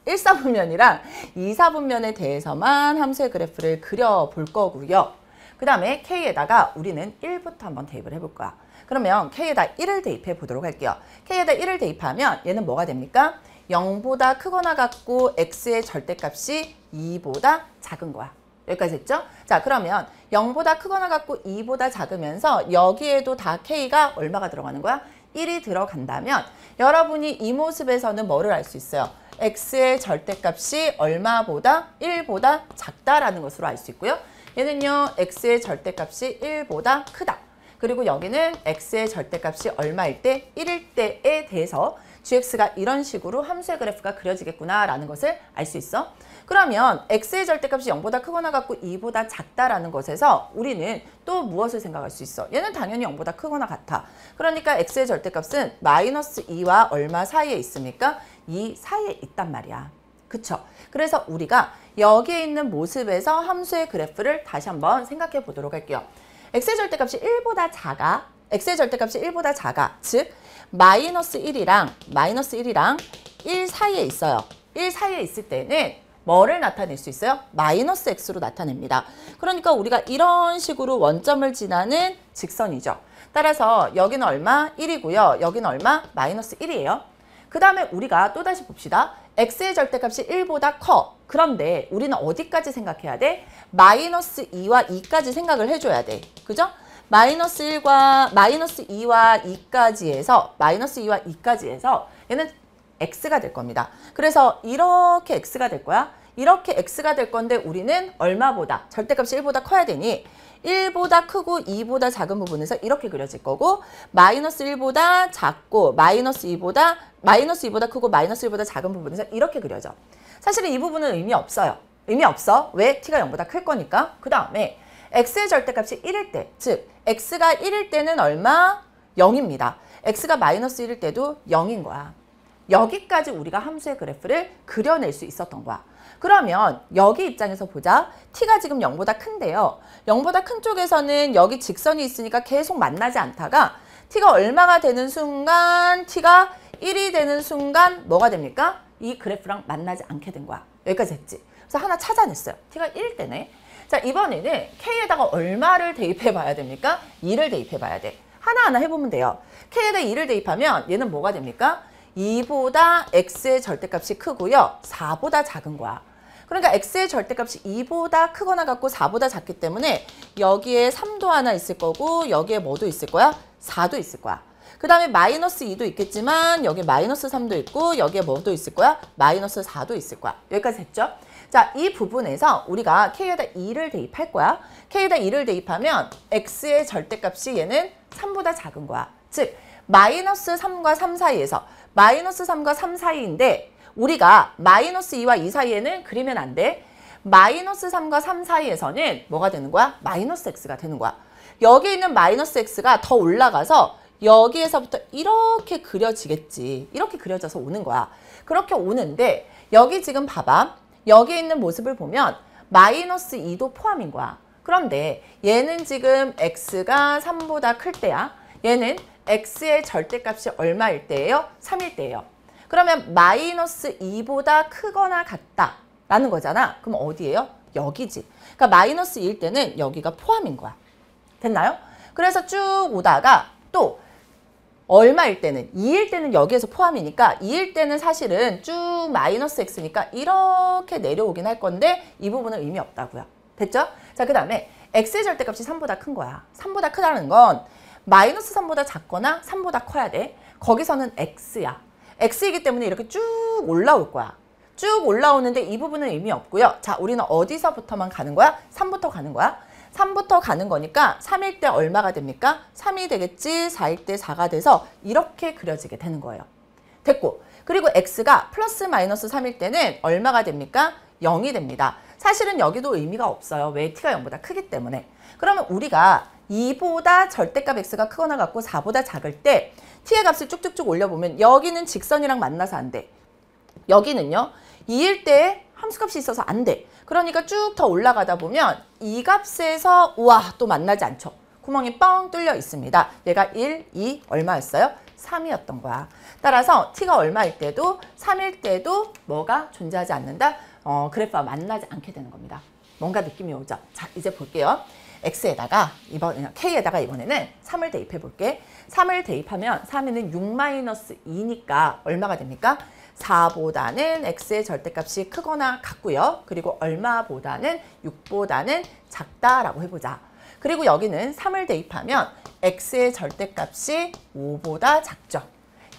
1사분면이랑 2사분면에 대해서만 함수의 그래프를 그려볼 거고요. 그 다음에 k에다가 우리는 1부터 한번 대입을 해볼 거야. 그러면 k에다 1을 대입해 보도록 할게요. k에다 1을 대입하면 얘는 뭐가 됩니까? 0보다 크거나 같고 x의 절대값이 2보다 작은 거야. 여기까지 했죠? 자, 그러면 0보다 크거나 같고 2보다 작으면서 여기에도 다 k가 얼마가 들어가는 거야? 1이 들어간다면 여러분이 이 모습에서는 뭐를 알 수 있어요? x의 절대값이 얼마보다 1보다 작다라는 것으로 알 수 있고요. 얘는요. x의 절대값이 1보다 크다. 그리고 여기는 x의 절대값이 얼마일 때? 1일 때에 대해서 gx가 이런 식으로 함수의 그래프가 그려지겠구나라는 것을 알 수 있어. 그러면 x의 절대값이 0보다 크거나 같고 2보다 작다라는 것에서 우리는 또 무엇을 생각할 수 있어? 얘는 당연히 0보다 크거나 같아. 그러니까 x의 절대값은 -2와 얼마 사이에 있습니까? 2 사이에 있단 말이야. 그쵸? 그래서 우리가 여기에 있는 모습에서 함수의 그래프를 다시 한번 생각해 보도록 할게요. x의 절대값이 1보다 작아. x의 절대값이 1보다 작아. 즉 -1이랑 1 사이에 있어요. 1 사이에 있을 때는 뭐를 나타낼 수 있어요? -x로 나타냅니다. 그러니까 우리가 이런 식으로 원점을 지나는 직선이죠. 따라서 여기는 얼마? 1이고요. 여기는 얼마? -1이에요. 그 다음에 우리가 또다시 봅시다. x의 절대값이 1보다 커. 그런데 우리는 어디까지 생각해야 돼? -2와 2까지 생각을 해줘야 돼. 그죠? -2와 2까지 해서 얘는 x가 될 겁니다. 그래서 이렇게 x가 될 거야. 이렇게 x가 될 건데 우리는 얼마보다? 절대값이 1보다 커야 되니 1보다 크고 2보다 작은 부분에서 이렇게 그려질 거고 -1보다 작고 -2보다 크고 -1보다 작은 부분에서 이렇게 그려져. 사실은 이 부분은 의미 없어요. 의미 없어. 왜? t가 0보다 클 거니까. 그 다음에 x의 절대값이 1일 때, 즉 x가 1일 때는 얼마? 0입니다. x가 -1일 때도 0인 거야. 여기까지 우리가 함수의 그래프를 그려낼 수 있었던 거야. 그러면 여기 입장에서 보자. t가 지금 0보다 큰데요. 0보다 큰 쪽에서는 여기 직선이 있으니까 계속 만나지 않다가 t가 얼마가 되는 순간, t가 1이 되는 순간 뭐가 됩니까? 이 그래프랑 만나지 않게 된 거야. 여기까지 했지. 그래서 하나 찾아냈어요. t가 1일 때네. 자, 이번에는 k에다가 얼마를 대입해 봐야 됩니까? 2를 대입해 봐야 돼. 하나하나 해보면 돼요. k에다 2를 대입하면 얘는 뭐가 됩니까? 2보다 x의 절대값이 크고요. 4보다 작은 거야. 그러니까 x의 절대값이 2보다 크거나 같고 4보다 작기 때문에 여기에 3도 하나 있을 거고 여기에 뭐도 있을 거야? 4도 있을 거야. 그 다음에 -2도 있겠지만 여기 -3도 있고 여기에 뭐도 있을 거야? -4도 있을 거야. 여기까지 됐죠? 자, 이 부분에서 우리가 k에다 2를 대입할 거야. k에다 2를 대입하면 x의 절대값이 얘는 3보다 작은 거야. 즉 마이너스 3과 3 사이에서 마이너스 3과 3 사이인데 우리가 마이너스 2와 2 사이에는 그리면 안 돼. 마이너스 3과 3 사이에서는 뭐가 되는 거야? 마이너스 x가 되는 거야. 여기 있는 마이너스 x가 더 올라가서 여기에서부터 이렇게 그려지겠지. 이렇게 그려져서 오는 거야. 그렇게 오는데 여기 지금 봐봐. 여기 있는 모습을 보면 마이너스 2도 포함인 거야. 그런데 얘는 지금 x가 3보다 클 때야. 얘는 x의 절대값이 얼마일 때예요? 3일 때예요. 그러면 마이너스 2보다 크거나 같다 라는 거잖아. 그럼 어디예요? 여기지. 그러니까 마이너스 2일 때는 여기가 포함인 거야. 됐나요? 그래서 쭉 오다가 또 얼마일 때는 2일 때는 여기에서 포함이니까 2일 때는 사실은 쭉 마이너스 x니까 이렇게 내려오긴 할 건데 이 부분은 의미 없다고요. 됐죠? 자, 그 다음에 x의 절대값이 3보다 큰 거야. 3보다 크다는 건 마이너스 3보다 작거나 3보다 커야 돼. 거기서는 x야. x이기 때문에 이렇게 쭉 올라올 거야. 쭉 올라오는데 이 부분은 의미 없고요. 자, 우리는 어디서부터만 가는 거야? 3부터 가는 거야. 3부터 가는 거니까 3일 때 얼마가 됩니까? 3이 되겠지. 4일 때 4가 돼서 이렇게 그려지게 되는 거예요. 됐고, 그리고 x가 플러스 마이너스 3일 때는 얼마가 됩니까? 0이 됩니다. 사실은 여기도 의미가 없어요. 왜? t가 0보다 크기 때문에. 그러면 우리가 2보다 절대값 x가 크거나 같고 4보다 작을 때 t의 값을 쭉쭉쭉 올려보면 여기는 직선이랑 만나서 안 돼. 여기는요. 2일 때 함수값이 있어서 안 돼. 그러니까 쭉 더 올라가다 보면 이 값에서 우와 또 만나지 않죠. 구멍이 뻥 뚫려 있습니다. 얘가 1, 2 얼마였어요? 3이었던 거야. 따라서 t가 얼마일 때도 3일 때도 뭐가 존재하지 않는다? 그래프와 만나지 않게 되는 겁니다. 뭔가 느낌이 오죠? 자, 이제 볼게요. x에다가 k에다가 이번에는 3을 대입해 볼게. 3을 대입하면 3에는 6-2니까 얼마가 됩니까? 4보다는 x의 절대값이 크거나 같고요. 그리고 얼마보다는 6보다는 작다라고 해보자. 그리고 여기는 3을 대입하면 x의 절대값이 5보다 작죠.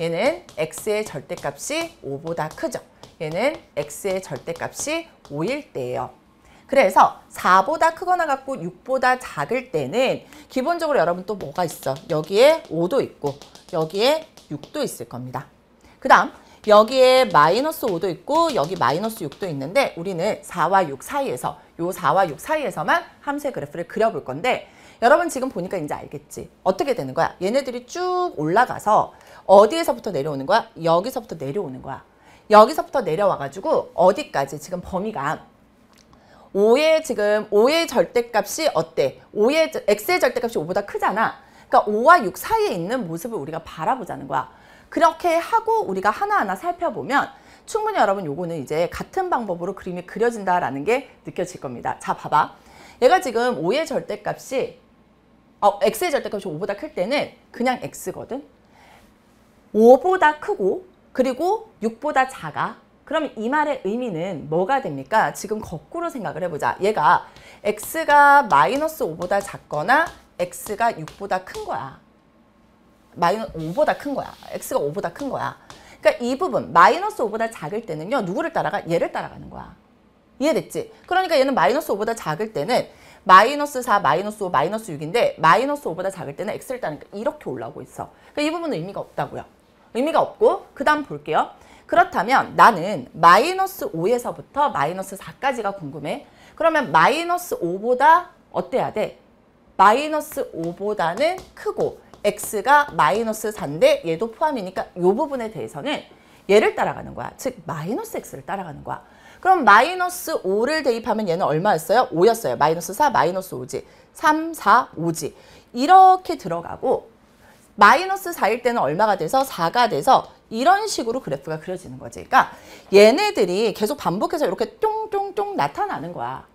얘는 x의 절대값이 5보다 크죠. 얘는 x의 절대값이 5일 때예요. 그래서 4보다 크거나 같고 6보다 작을 때는 기본적으로 여러분 또 뭐가 있어? 여기에 5도 있고 여기에 6도 있을 겁니다. 그 다음 여기에 마이너스 5도 있고 여기 마이너스 6도 있는데 우리는 4와 6 사이에서 요 4와 6 사이에서만 함수의 그래프를 그려볼 건데 여러분 지금 보니까 이제 알겠지? 어떻게 되는 거야? 얘네들이 쭉 올라가서 어디에서부터 내려오는 거야? 여기서부터 내려오는 거야. 여기서부터 내려와가지고 어디까지? 지금 범위가 5의 절대값이 어때? x의 절대값이 5보다 크잖아. 그러니까 5와 6 사이에 있는 모습을 우리가 바라보자는 거야. 그렇게 하고 우리가 하나하나 살펴보면 충분히 여러분 요거는 이제 같은 방법으로 그림이 그려진다라는 게 느껴질 겁니다. 자, 봐봐. 얘가 지금 5의 절대값이 x의 절대값이 5보다 클 때는 그냥 x거든. 5보다 크고 그리고 6보다 작아. 그럼 이 말의 의미는 뭐가 됩니까? 지금 거꾸로 생각을 해보자. 얘가 x가 마이너스 5보다 작거나 x가 6보다 큰 거야. 5보다 큰 거야. x가 5보다 큰 거야. 그러니까 이 부분 마이너스 5보다 작을 때는요. 누구를 따라가? 얘를 따라가는 거야. 이해됐지? 그러니까 얘는 마이너스 5보다 작을 때는 마이너스 4, 마이너스 5, 마이너스 6인데 마이너스 5보다 작을 때는 x를 따르니까 이렇게 올라오고 있어. 그러니까 이 부분은 의미가 없다고요. 의미가 없고 그 다음 볼게요. 그렇다면 나는 마이너스 5에서부터 마이너스 4까지가 궁금해. 그러면 마이너스 5보다 어때야 돼? 마이너스 5보다는 크고 x가 마이너스 4인데 얘도 포함이니까 이 부분에 대해서는 얘를 따라가는 거야. 즉 마이너스 x를 따라가는 거야. 그럼 마이너스 5를 대입하면 얘는 얼마였어요? 5였어요. 마이너스 4, 마이너스 5지. 3, 4, 5지. 이렇게 들어가고 마이너스 4일 때는 얼마가 돼서 4가 돼서 이런 식으로 그래프가 그려지는 거지. 그러니까 얘네들이 계속 반복해서 이렇게 쫑쫑쫑 나타나는 거야.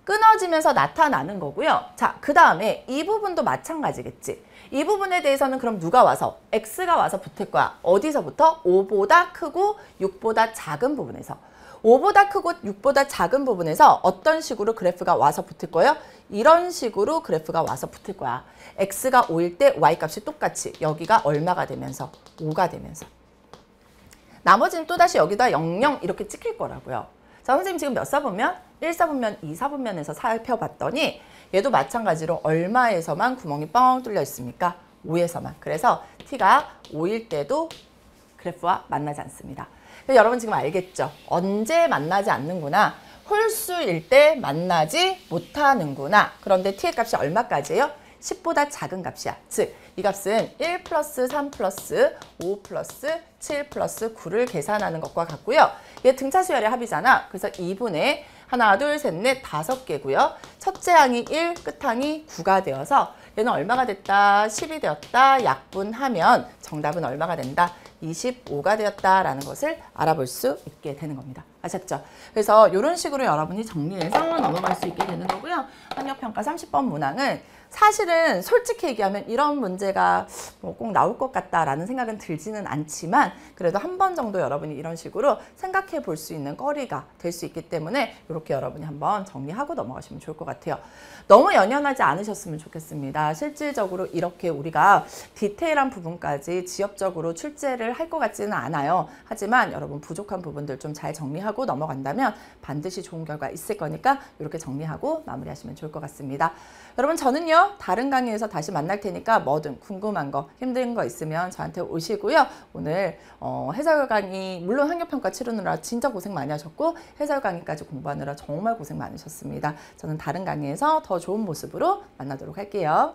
끊어지면서 나타나는 거고요. 자, 그 다음에 이 부분도 마찬가지겠지. 이 부분에 대해서는 그럼 누가 와서? x가 와서 붙을 거야. 어디서부터? 5보다 크고 6보다 작은 부분에서. 5보다 크고 6보다 작은 부분에서 어떤 식으로 그래프가 와서 붙을 거예요? 이런 식으로 그래프가 와서 붙을 거야. x가 5일 때 y값이 똑같이 여기가 얼마가 되면서 5가 되면서. 나머지는 또다시 여기다 00 이렇게 찍힐 거라고요. 자, 선생님 지금 몇 사분면? 1사분면, 2사분면에서 살펴봤더니 얘도 마찬가지로 얼마에서만 구멍이 뻥 뚫려 있습니까? 5에서만. 그래서 t가 5일 때도 그래프와 만나지 않습니다. 여러분 지금 알겠죠? 언제 만나지 않는구나. 홀수일 때 만나지 못하는구나. 그런데 t의 값이 얼마까지예요? 10보다 작은 값이야. 즉, 이 값은 1 플러스 3 플러스 5 플러스 7 플러스 9를 계산하는 것과 같고요. 얘 등차수열의 합이잖아. 그래서 2분의 하나, 둘, 셋, 넷, 5개고요. 첫째 항이 1, 끝항이 9가 되어서 얘는 얼마가 됐다? 10이 되었다. 약분하면 정답은 얼마가 된다? 25가 되었다라는 것을 알아볼 수 있게 되는 겁니다. 아셨죠? 그래서 이런 식으로 여러분이 정리해서 넘어갈 수 있게 되는 거고요. 학력평가 30번 문항은 사실은 솔직히 얘기하면 이런 문제가 꼭 나올 것 같다라는 생각은 들지는 않지만 그래도 한 번 정도 여러분이 이런 식으로 생각해 볼 수 있는 거리가 될 수 있기 때문에 이렇게 여러분이 한번 정리하고 넘어가시면 좋을 것 같아요. 너무 연연하지 않으셨으면 좋겠습니다. 실질적으로 이렇게 우리가 디테일한 부분까지 지엽적으로 출제를 할 것 같지는 않아요. 하지만 여러분 부족한 부분들 좀 잘 정리하고 넘어간다면 반드시 좋은 결과 있을 거니까 이렇게 정리하고 마무리하시면 좋을 것 같습니다. 여러분 저는요 다른 강의에서 다시 만날 테니까 뭐든 궁금한 거 힘든 거 있으면 저한테 오시고요. 오늘 해설 강의 물론 학력평가 치르느라 진짜 고생 많이 하셨고 해설 강의까지 공부하느라 정말 고생 많으셨습니다. 저는 다른 강의에서 더 좋은 모습으로 만나도록 할게요.